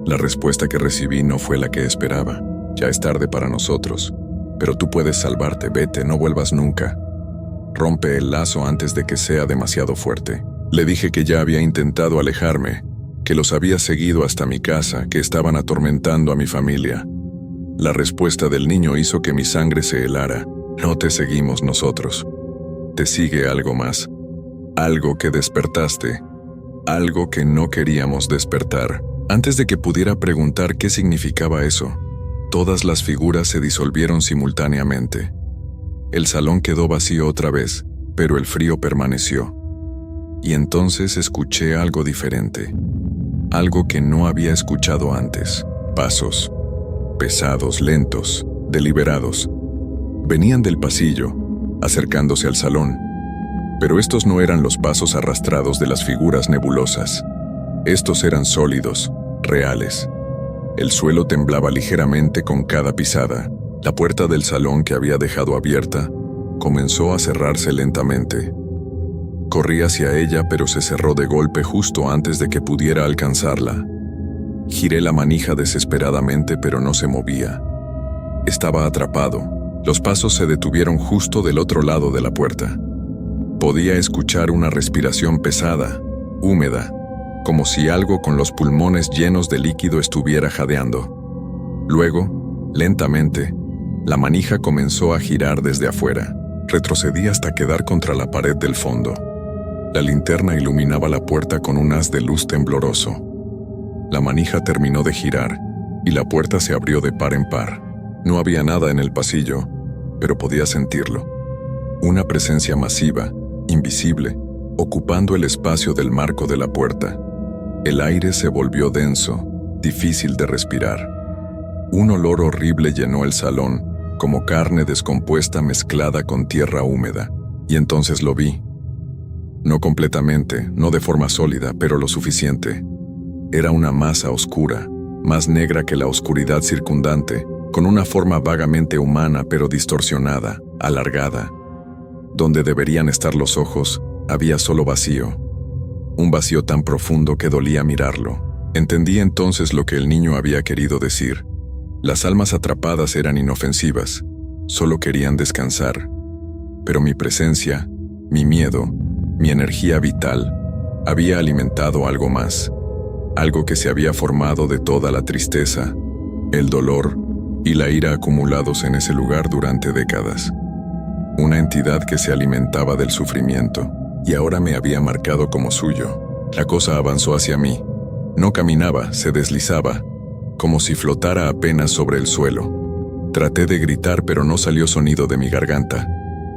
La respuesta que recibí no fue la que esperaba. Ya es tarde para nosotros. Pero tú puedes salvarte, vete, no vuelvas nunca. Rompe el lazo antes de que sea demasiado fuerte. Le dije que ya había intentado alejarme, que los había seguido hasta mi casa, que estaban atormentando a mi familia. La respuesta del niño hizo que mi sangre se helara. No te seguimos nosotros. Te sigue algo más. Algo que despertaste. Algo que no queríamos despertar. Antes de que pudiera preguntar qué significaba eso, todas las figuras se disolvieron simultáneamente. El salón quedó vacío otra vez, pero el frío permaneció. Y entonces escuché algo diferente. Algo que no había escuchado antes. Pasos. Pesados, lentos, deliberados. Venían del pasillo, acercándose al salón. Pero estos no eran los pasos arrastrados de las figuras nebulosas. Estos eran sólidos, reales. El suelo temblaba ligeramente con cada pisada. La puerta del salón que había dejado abierta comenzó a cerrarse lentamente. Corrí hacia ella, pero se cerró de golpe justo antes de que pudiera alcanzarla. Giré la manija desesperadamente, pero no se movía. Estaba atrapado. Los pasos se detuvieron justo del otro lado de la puerta. Podía escuchar una respiración pesada, húmeda, como si algo con los pulmones llenos de líquido estuviera jadeando. Luego, lentamente, la manija comenzó a girar desde afuera. Retrocedí hasta quedar contra la pared del fondo. La linterna iluminaba la puerta con un haz de luz tembloroso. La manija terminó de girar, y la puerta se abrió de par en par. No había nada en el pasillo, pero podía sentirlo. Una presencia masiva, invisible, ocupando el espacio del marco de la puerta. El aire se volvió denso, difícil de respirar. Un olor horrible llenó el salón, como carne descompuesta mezclada con tierra húmeda, y entonces lo vi. No completamente, no de forma sólida, pero lo suficiente. Era una masa oscura, más negra que la oscuridad circundante, con una forma vagamente humana pero distorsionada, alargada. Donde deberían estar los ojos, había solo vacío. Un vacío tan profundo que dolía mirarlo. Entendí entonces lo que el niño había querido decir. Las almas atrapadas eran inofensivas. solo querían descansar. Pero mi presencia, mi miedo, mi energía vital, había alimentado algo más, algo que se había formado de toda la tristeza, el dolor y la ira acumulados en ese lugar durante décadas. Una entidad que se alimentaba del sufrimiento y ahora me había marcado como suyo. La cosa avanzó hacia mí. No caminaba, se deslizaba, como si flotara apenas sobre el suelo. Traté de gritar, pero no salió sonido de mi garganta.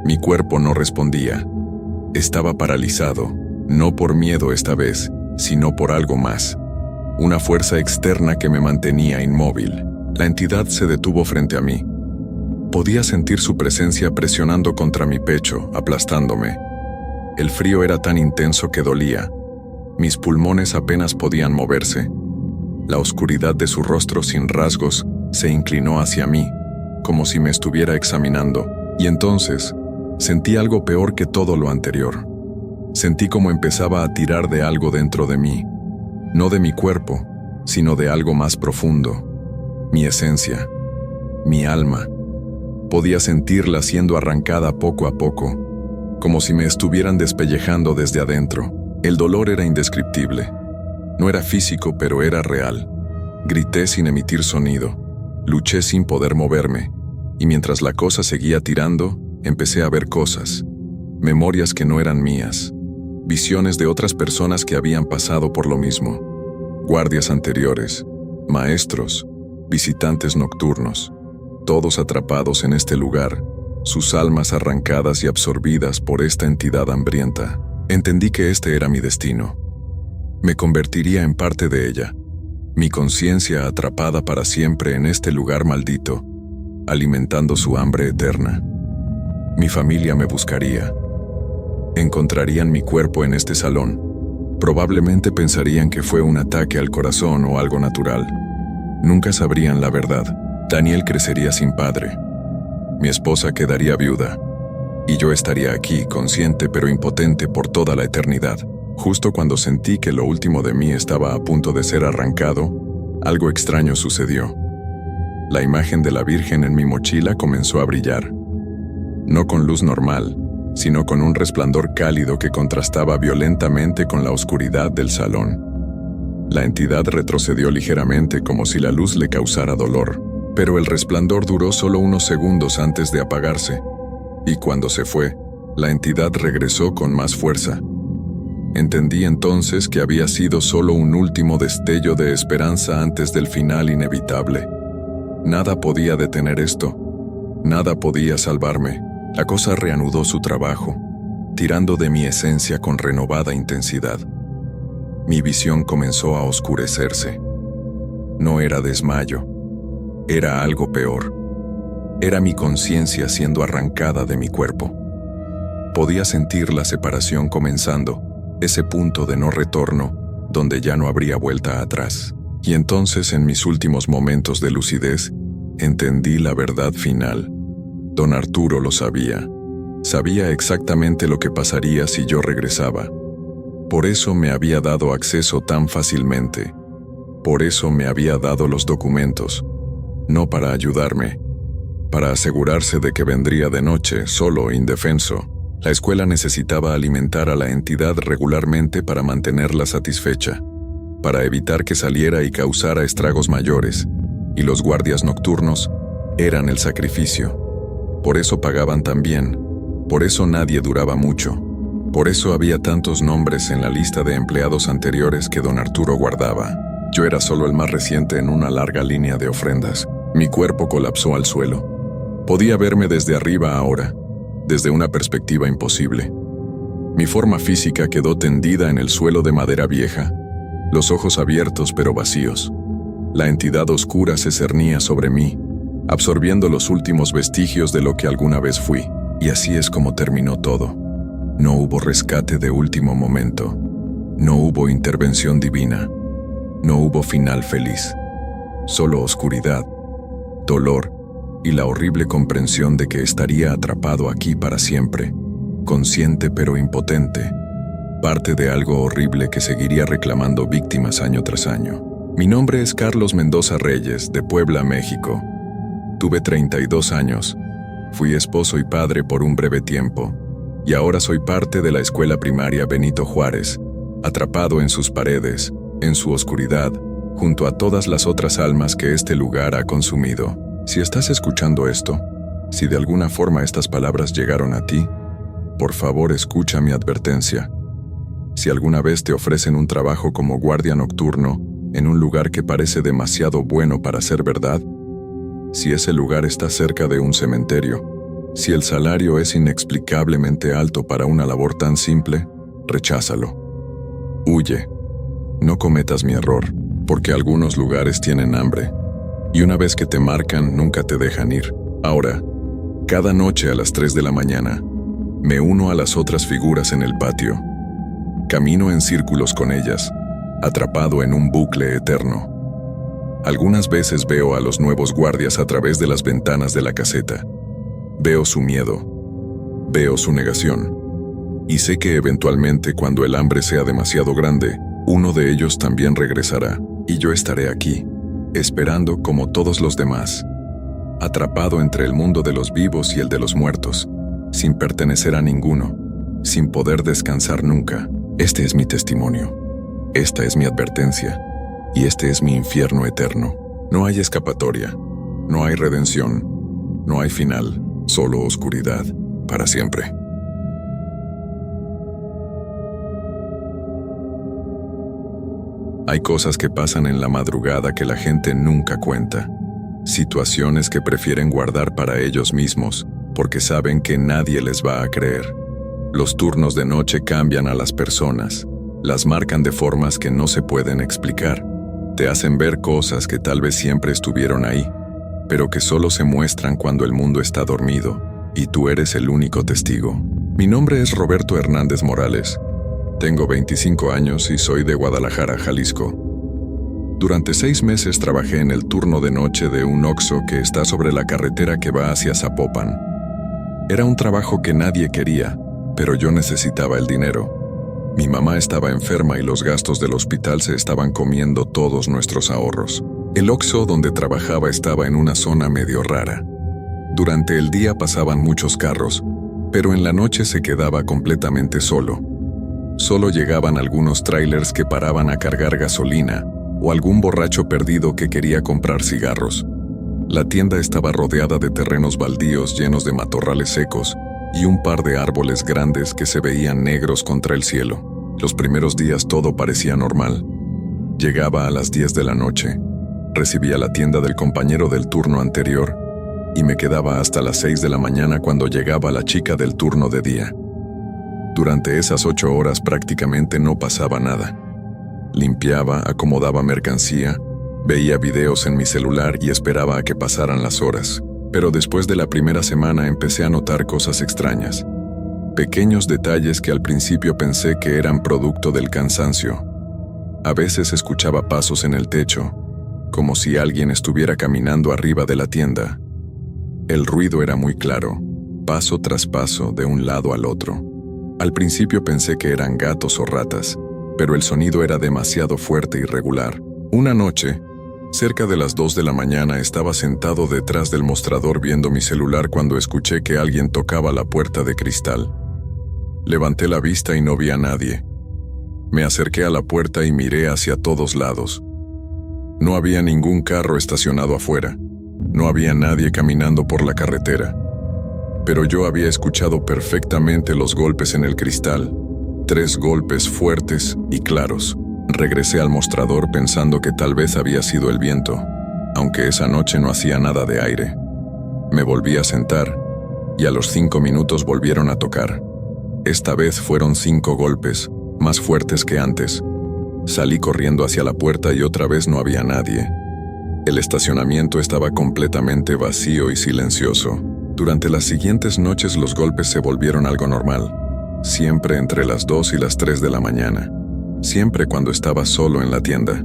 Mi cuerpo no respondía. Estaba paralizado, no por miedo esta vez, sino por algo más. Una fuerza externa que me mantenía inmóvil. La entidad se detuvo frente a mí. Podía sentir su presencia presionando contra mi pecho, aplastándome. El frío era tan intenso que dolía. Mis pulmones apenas podían moverse. La oscuridad de su rostro sin rasgos se inclinó hacia mí, como si me estuviera examinando, y entonces sentí algo peor que todo lo anterior. Sentí como empezaba a tirar de algo dentro de mí, no de mi cuerpo, sino de algo más profundo, mi esencia, mi alma. Podía sentirla siendo arrancada poco a poco, como si me estuvieran despellejando desde adentro. El dolor era indescriptible. No era físico, pero era real. Grité sin emitir sonido. Luché sin poder moverme. Y mientras la cosa seguía tirando, empecé a ver cosas. Memorias que no eran mías. Visiones de otras personas que habían pasado por lo mismo. Guardias anteriores, maestros, visitantes nocturnos. Todos atrapados en este lugar, sus almas arrancadas y absorbidas por esta entidad hambrienta. Entendí que este era mi destino. Me convertiría en parte de ella, mi conciencia atrapada para siempre en este lugar maldito, alimentando su hambre eterna. Mi familia me buscaría. Encontrarían mi cuerpo en este salón. Probablemente pensarían que fue un ataque al corazón o algo natural. Nunca sabrían la verdad. Daniel crecería sin padre. Mi esposa quedaría viuda. Y yo estaría aquí, consciente pero impotente por toda la eternidad. Justo cuando sentí que lo último de mí estaba a punto de ser arrancado, algo extraño sucedió. La imagen de la Virgen en mi mochila comenzó a brillar. No con luz normal, sino con un resplandor cálido que contrastaba violentamente con la oscuridad del salón. La entidad retrocedió ligeramente como si la luz le causara dolor, pero el resplandor duró solo unos segundos antes de apagarse. Y cuando se fue, la entidad regresó con más fuerza. Entendí entonces que había sido solo un último destello de esperanza antes del final inevitable. Nada podía detener esto. Nada podía salvarme. La cosa reanudó su trabajo, tirando de mi esencia con renovada intensidad. Mi visión comenzó a oscurecerse. No era desmayo. Era algo peor. Era mi conciencia siendo arrancada de mi cuerpo. Podía sentir la separación comenzando, ese punto de no retorno, donde ya no habría vuelta atrás. Y entonces, en mis últimos momentos de lucidez, entendí la verdad final. Don Arturo lo sabía. Sabía exactamente lo que pasaría si yo regresaba. Por eso me había dado acceso tan fácilmente. Por eso me había dado los documentos. No para ayudarme, para asegurarse de que vendría de noche, solo, indefenso. La escuela necesitaba alimentar a la entidad regularmente para mantenerla satisfecha, para evitar que saliera y causara estragos mayores, y los guardias nocturnos eran el sacrificio. Por eso pagaban tan bien, por eso nadie duraba mucho, por eso había tantos nombres en la lista de empleados anteriores que don Arturo guardaba. Yo era solo el más reciente en una larga línea de ofrendas. Mi cuerpo colapsó al suelo. Podía verme desde arriba ahora, desde una perspectiva imposible. Mi forma física quedó tendida en el suelo de madera vieja, los ojos abiertos pero vacíos. La entidad oscura se cernía sobre mí, absorbiendo los últimos vestigios de lo que alguna vez fui. Y así es como terminó todo. No hubo rescate de último momento. No hubo intervención divina. No hubo final feliz. Solo oscuridad, dolor y la horrible comprensión de que estaría atrapado aquí para siempre, consciente pero impotente, parte de algo horrible que seguiría reclamando víctimas año tras año. Mi nombre es Carlos Mendoza Reyes, de Puebla, México. Tuve 32 años, Fui esposo y padre por un breve tiempo, y ahora soy parte de la escuela primaria Benito Juárez, atrapado en sus paredes, en su oscuridad, junto a todas las otras almas que este lugar ha consumido. Si estás escuchando esto, si de alguna forma estas palabras llegaron a ti, por favor escucha mi advertencia. Si alguna vez te ofrecen un trabajo como guardia nocturno en un lugar que parece demasiado bueno para ser verdad, si ese lugar está cerca de un cementerio, si el salario es inexplicablemente alto para una labor tan simple, recházalo. Huye. No cometas mi error, porque algunos lugares tienen hambre, y una vez que te marcan nunca te dejan ir. Ahora, cada noche a las 3 de la mañana, me uno a las otras figuras en el patio. Camino en círculos con ellas, atrapado en un bucle eterno. Algunas veces veo a los nuevos guardias a través de las ventanas de la caseta. Veo su miedo, veo su negación, y sé que eventualmente cuando el hambre sea demasiado grande, uno de ellos también regresará, y yo estaré aquí, esperando como todos los demás, atrapado entre el mundo de los vivos y el de los muertos, sin pertenecer a ninguno, sin poder descansar nunca. Este es mi testimonio, esta es mi advertencia, y este es mi infierno eterno. No hay escapatoria, no hay redención, no hay final, solo oscuridad, para siempre. Hay cosas que pasan en la madrugada que la gente nunca cuenta, situaciones que prefieren guardar para ellos mismos, porque saben que nadie les va a creer. Los turnos de noche cambian a las personas, las marcan de formas que no se pueden explicar. Te hacen ver cosas que tal vez siempre estuvieron ahí, pero que solo se muestran cuando el mundo está dormido, y tú eres el único testigo. Mi nombre es Roberto Hernández Morales. Tengo 25 años y soy de Guadalajara, Jalisco. Durante 6 meses trabajé en el turno de noche de un Oxxo que está sobre la carretera que va hacia Zapopan. Era un trabajo que nadie quería, pero yo necesitaba el dinero. Mi mamá estaba enferma y los gastos del hospital se estaban comiendo todos nuestros ahorros. El Oxxo donde trabajaba estaba en una zona medio rara. Durante el día pasaban muchos carros, pero en la noche se quedaba completamente solo. Solo llegaban algunos trailers que paraban a cargar gasolina o algún borracho perdido que quería comprar cigarros. La tienda estaba rodeada de terrenos baldíos llenos de matorrales secos y un par de árboles grandes que se veían negros contra el cielo. Los primeros días todo parecía normal. Llegaba a las 10 de la noche, recibía la tienda del compañero del turno anterior y me quedaba hasta las 6 de la mañana cuando llegaba la chica del turno de día. Durante esas 8 horas prácticamente no pasaba nada. Limpiaba, acomodaba mercancía, veía videos en mi celular y esperaba a que pasaran las horas. Pero después de la primera semana empecé a notar cosas extrañas. Pequeños detalles que al principio pensé que eran producto del cansancio. A veces escuchaba pasos en el techo, como si alguien estuviera caminando arriba de la tienda. El ruido era muy claro, paso tras paso de un lado al otro. Al principio pensé que eran gatos o ratas, pero el sonido era demasiado fuerte y regular. Una noche, cerca de las 2 de la mañana, estaba sentado detrás del mostrador viendo mi celular cuando escuché que alguien tocaba la puerta de cristal. Levanté la vista y no vi a nadie. Me acerqué a la puerta y miré hacia todos lados. No había ningún carro estacionado afuera. No había nadie caminando por la carretera. Pero yo había escuchado perfectamente los golpes en el cristal. 3 golpes fuertes y claros. Regresé al mostrador pensando que tal vez había sido el viento, aunque esa noche no hacía nada de aire. Me volví a sentar, y a los 5 minutos volvieron a tocar. Esta vez fueron 5 golpes, más fuertes que antes. Salí corriendo hacia la puerta y otra vez no había nadie. El estacionamiento estaba completamente vacío y silencioso. Durante las siguientes noches los golpes se volvieron algo normal, siempre entre las 2 y las 3 de la mañana. Siempre cuando estaba solo en la tienda.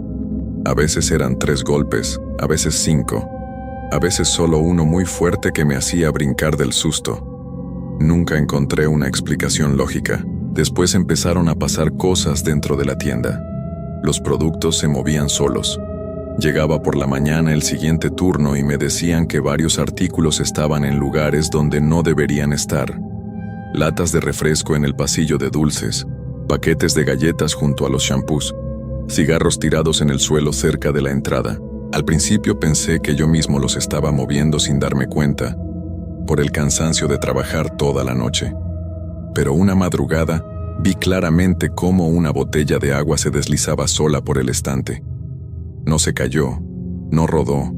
A veces eran 3 golpes, a veces 5, a veces solo uno muy fuerte que me hacía brincar del susto. Nunca encontré una explicación lógica. Después empezaron a pasar cosas dentro de la tienda. Los productos se movían solos. Llegaba por la mañana el siguiente turno y me decían que varios artículos estaban en lugares donde no deberían estar. Latas de refresco en el pasillo de dulces, paquetes de galletas junto a los shampoos, cigarros tirados en el suelo cerca de la entrada. Al principio pensé que yo mismo los estaba moviendo sin darme cuenta, por el cansancio de trabajar toda la noche. Pero una madrugada vi claramente cómo una botella de agua se deslizaba sola por el estante. No se cayó, no rodó,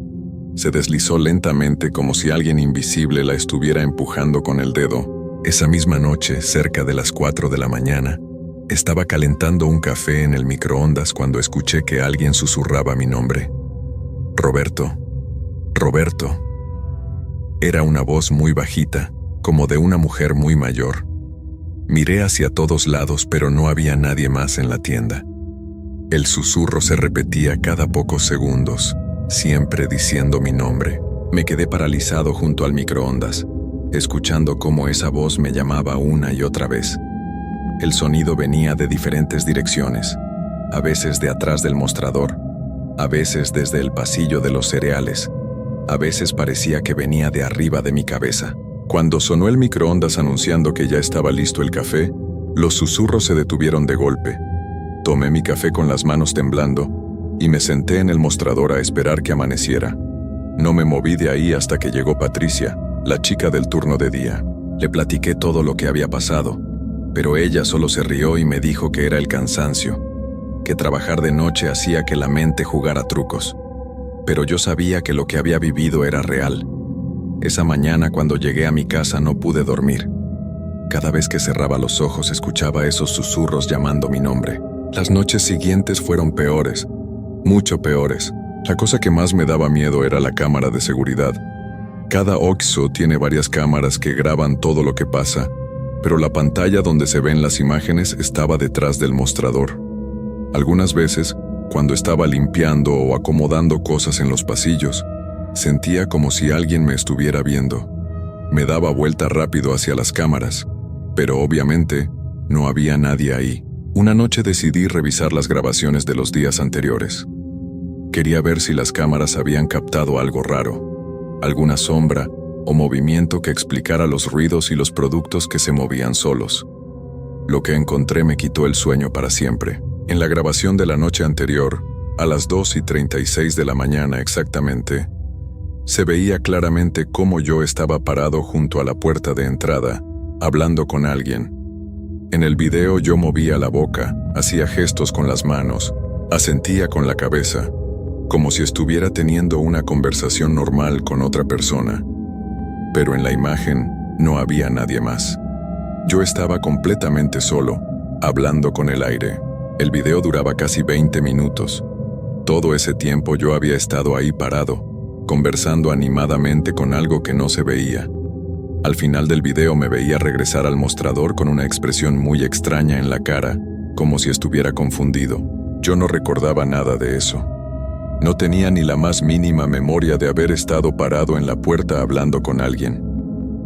se deslizó lentamente como si alguien invisible la estuviera empujando con el dedo. Esa misma noche, cerca de las 4 de la mañana, estaba calentando un café en el microondas cuando escuché que alguien susurraba mi nombre. Roberto. Roberto. Era una voz muy bajita, como de una mujer muy mayor. Miré hacia todos lados, pero no había nadie más en la tienda. El susurro se repetía cada pocos segundos, siempre diciendo mi nombre. Me quedé paralizado junto al microondas, escuchando cómo esa voz me llamaba una y otra vez. El sonido venía de diferentes direcciones, a veces de atrás del mostrador, a veces desde el pasillo de los cereales, a veces parecía que venía de arriba de mi cabeza. Cuando sonó el microondas anunciando que ya estaba listo el café, los susurros se detuvieron de golpe. Tomé mi café con las manos temblando y me senté en el mostrador a esperar que amaneciera. No me moví de ahí hasta que llegó Patricia, la chica del turno de día. Le platiqué todo lo que había pasado, pero ella solo se rió y me dijo que era el cansancio, que trabajar de noche hacía que la mente jugara trucos. Pero yo sabía que lo que había vivido era real. Esa mañana cuando llegué a mi casa no pude dormir. Cada vez que cerraba los ojos escuchaba esos susurros llamando mi nombre. Las noches siguientes fueron peores, mucho peores. La cosa que más me daba miedo era la cámara de seguridad. Cada Oxxo tiene varias cámaras que graban todo lo que pasa, pero la pantalla donde se ven las imágenes estaba detrás del mostrador. Algunas veces, cuando estaba limpiando o acomodando cosas en los pasillos, sentía como si alguien me estuviera viendo. Me daba vuelta rápido hacia las cámaras, pero obviamente no había nadie ahí. Una noche decidí revisar las grabaciones de los días anteriores. Quería ver si las cámaras habían captado algo raro, alguna sombra o movimiento que explicara los ruidos y los productos que se movían solos. Lo que encontré me quitó el sueño para siempre. En la grabación de la noche anterior, a las 2:36 de la mañana exactamente, se veía claramente cómo yo estaba parado junto a la puerta de entrada, hablando con alguien. En el video yo movía la boca, hacía gestos con las manos, asentía con la cabeza, como si estuviera teniendo una conversación normal con otra persona. Pero en la imagen no había nadie más. Yo estaba completamente solo, hablando con el aire. El video duraba casi 20 minutos. Todo ese tiempo yo había estado ahí parado, conversando animadamente con algo que no se veía. Al final del video me veía regresar al mostrador con una expresión muy extraña en la cara, como si estuviera confundido. Yo no recordaba nada de eso. No tenía ni la más mínima memoria de haber estado parado en la puerta hablando con alguien.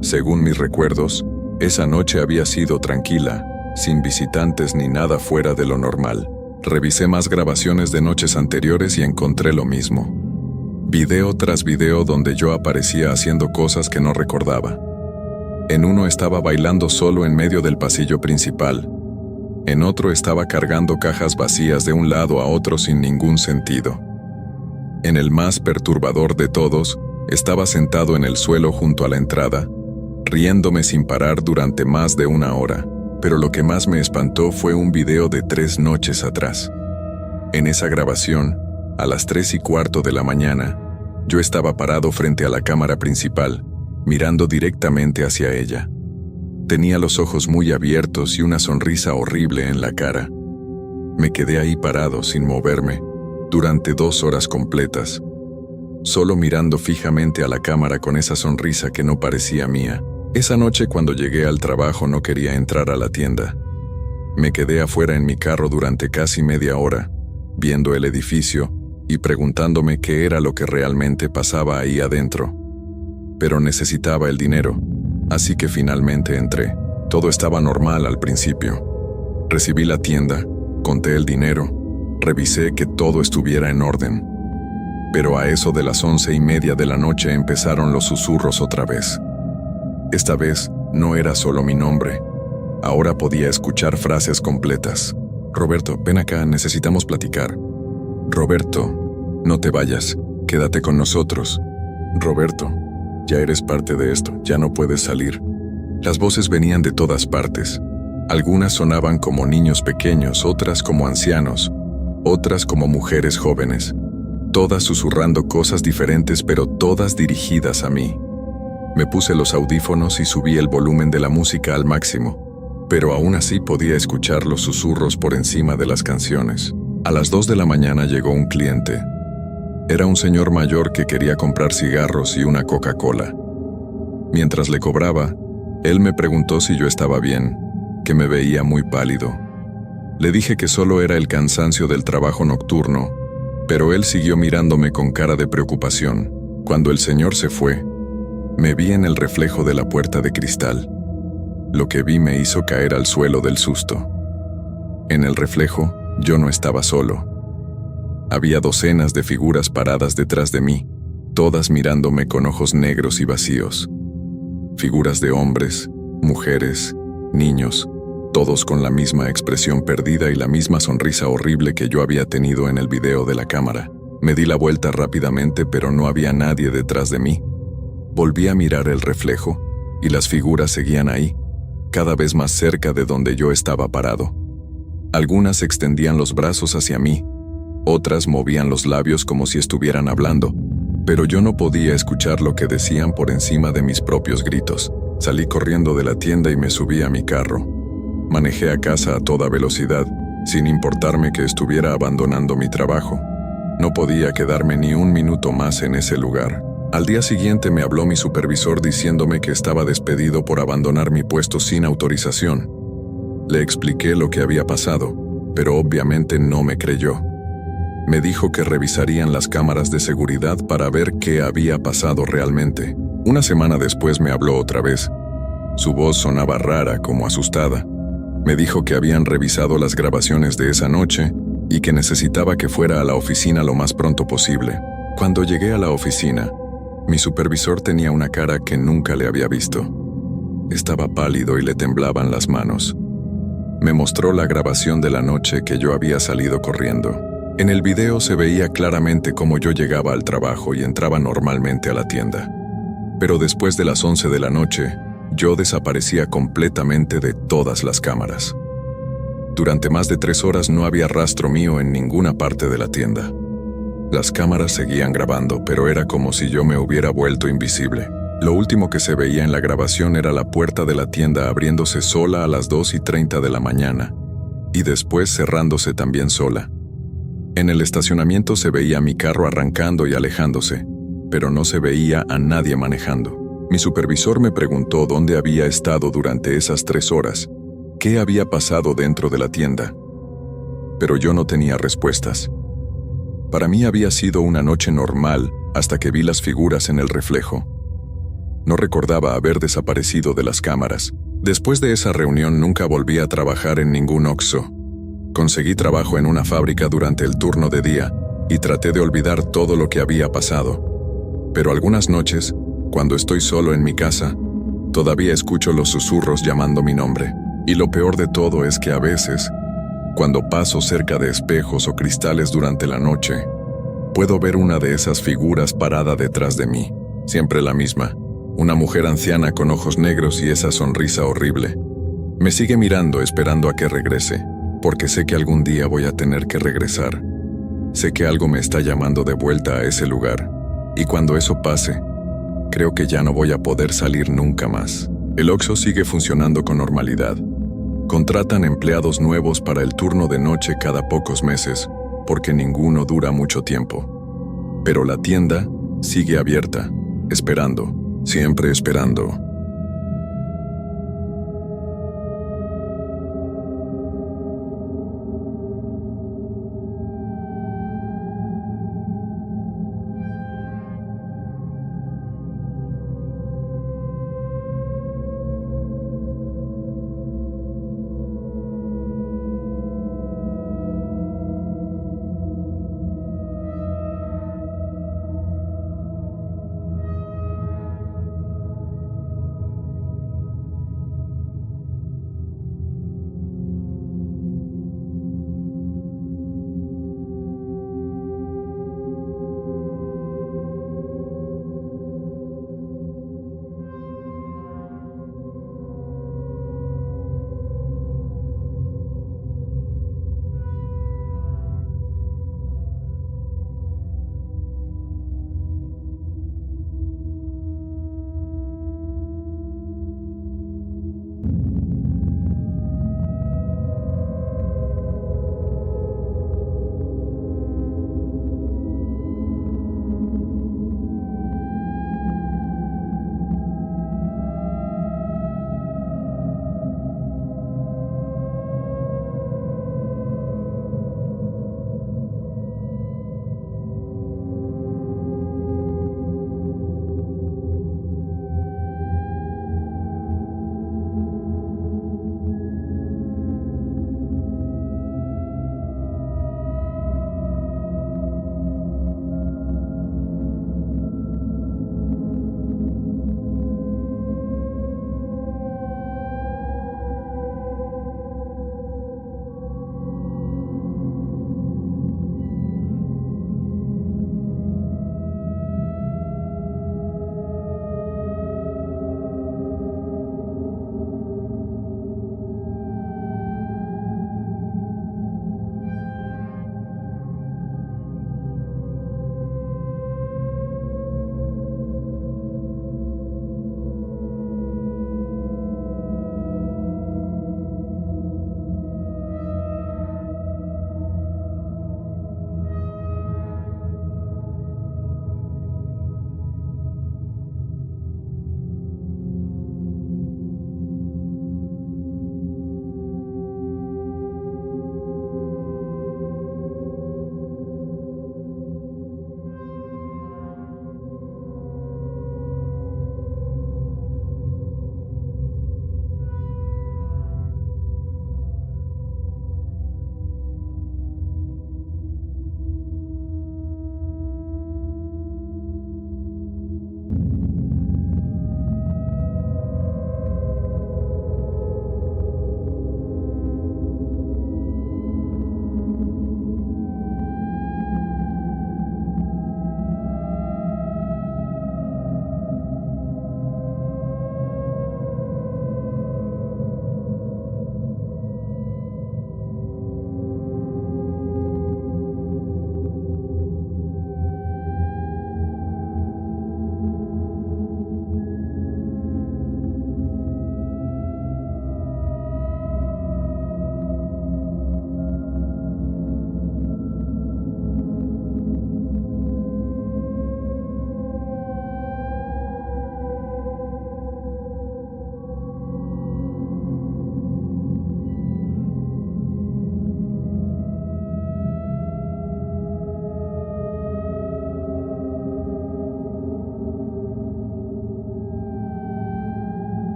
Según mis recuerdos, esa noche había sido tranquila, sin visitantes ni nada fuera de lo normal. Revisé más grabaciones de noches anteriores y encontré lo mismo. Video tras video donde yo aparecía haciendo cosas que no recordaba. En uno estaba bailando solo en medio del pasillo principal. En otro estaba cargando cajas vacías de un lado a otro sin ningún sentido. En el más perturbador de todos, estaba sentado en el suelo junto a la entrada, riéndome sin parar durante más de 1 hora. Pero lo que más me espantó fue un video de 3 noches atrás. En esa grabación, a las 3:15 de la mañana, yo estaba parado frente a la cámara principal, mirando directamente hacia ella. Tenía los ojos muy abiertos y una sonrisa horrible en la cara. Me quedé ahí parado, sin moverme, durante 2 horas completas, solo mirando fijamente a la cámara con esa sonrisa que no parecía mía. Esa noche cuando llegué al trabajo no quería entrar a la tienda. Me quedé afuera en mi carro durante casi media hora, viendo el edificio y preguntándome qué era lo que realmente pasaba ahí adentro. Pero necesitaba el dinero, así que finalmente entré. Todo estaba normal al principio. Recibí la tienda, conté el dinero, revisé que todo estuviera en orden. Pero a eso de las 11:30 de la noche empezaron los susurros otra vez. Esta vez no era solo mi nombre. Ahora podía escuchar frases completas. Roberto, ven acá, necesitamos platicar. Roberto, no te vayas, quédate con nosotros. Roberto, ya eres parte de esto, ya no puedes salir. Las voces venían de todas partes. Algunas sonaban como niños pequeños, otras como ancianos, otras como mujeres jóvenes. Todas susurrando cosas diferentes, pero todas dirigidas a mí. Me puse los audífonos y subí el volumen de la música al máximo, pero aún así podía escuchar los susurros por encima de las canciones. A las 2 de la mañana llegó un cliente. Era un señor mayor que quería comprar cigarros y una Coca-Cola. Mientras le cobraba, él me preguntó si yo estaba bien, que me veía muy pálido. Le dije que solo era el cansancio del trabajo nocturno, pero él siguió mirándome con cara de preocupación. Cuando el señor se fue, me vi en el reflejo de la puerta de cristal. Lo que vi me hizo caer al suelo del susto. En el reflejo, yo no estaba solo. Había docenas de figuras paradas detrás de mí, todas mirándome con ojos negros y vacíos. Figuras de hombres, mujeres, niños, todos con la misma expresión perdida y la misma sonrisa horrible que yo había tenido en el video de la cámara. Me di la vuelta rápidamente, pero no había nadie detrás de mí. Volví a mirar el reflejo, y las figuras seguían ahí, cada vez más cerca de donde yo estaba parado. Algunas extendían los brazos hacia mí, otras movían los labios como si estuvieran hablando, pero yo no podía escuchar lo que decían por encima de mis propios gritos. Salí corriendo de la tienda y me subí a mi carro. Manejé a casa a toda velocidad, sin importarme que estuviera abandonando mi trabajo. No podía quedarme ni un minuto más en ese lugar. Al día siguiente me habló mi supervisor diciéndome que estaba despedido por abandonar mi puesto sin autorización. Le expliqué lo que había pasado, pero obviamente no me creyó. Me dijo que revisarían las cámaras de seguridad para ver qué había pasado realmente. Una semana después me habló otra vez. Su voz sonaba rara, como asustada. Me dijo que habían revisado las grabaciones de esa noche y que necesitaba que fuera a la oficina lo más pronto posible. Cuando llegué a la oficina, mi supervisor tenía una cara que nunca le había visto. Estaba pálido y le temblaban las manos. Me mostró la grabación de la noche que yo había salido corriendo. En el video se veía claramente cómo yo llegaba al trabajo y entraba normalmente a la tienda. Pero después de las 11 de la noche, yo desaparecía completamente de todas las cámaras. Durante más de 3 horas no había rastro mío en ninguna parte de la tienda. Las cámaras seguían grabando, pero era como si yo me hubiera vuelto invisible. Lo último que se veía en la grabación era la puerta de la tienda abriéndose sola a las 2:30 de la mañana, y después cerrándose también sola. En el estacionamiento se veía mi carro arrancando y alejándose, pero no se veía a nadie manejando. Mi supervisor me preguntó dónde había estado durante esas 3 horas, qué había pasado dentro de la tienda. Pero yo no tenía respuestas. Para mí había sido una noche normal hasta que vi las figuras en el reflejo. No recordaba haber desaparecido de las cámaras. Después de esa reunión nunca volví a trabajar en ningún Oxxo. Conseguí trabajo en una fábrica durante el turno de día y traté de olvidar todo lo que había pasado. Pero algunas noches, cuando estoy solo en mi casa, todavía escucho los susurros llamando mi nombre. Y lo peor de todo es que a veces, cuando paso cerca de espejos o cristales durante la noche, puedo ver una de esas figuras parada detrás de mí, siempre la misma, una mujer anciana con ojos negros y esa sonrisa horrible. Me sigue mirando esperando a que regrese, porque sé que algún día voy a tener que regresar. Sé que algo me está llamando de vuelta a ese lugar, y cuando eso pase, creo que ya no voy a poder salir nunca más. El Oxxo sigue funcionando con normalidad. Contratan empleados nuevos para el turno de noche cada pocos meses, porque ninguno dura mucho tiempo. Pero la tienda sigue abierta, esperando, siempre esperando.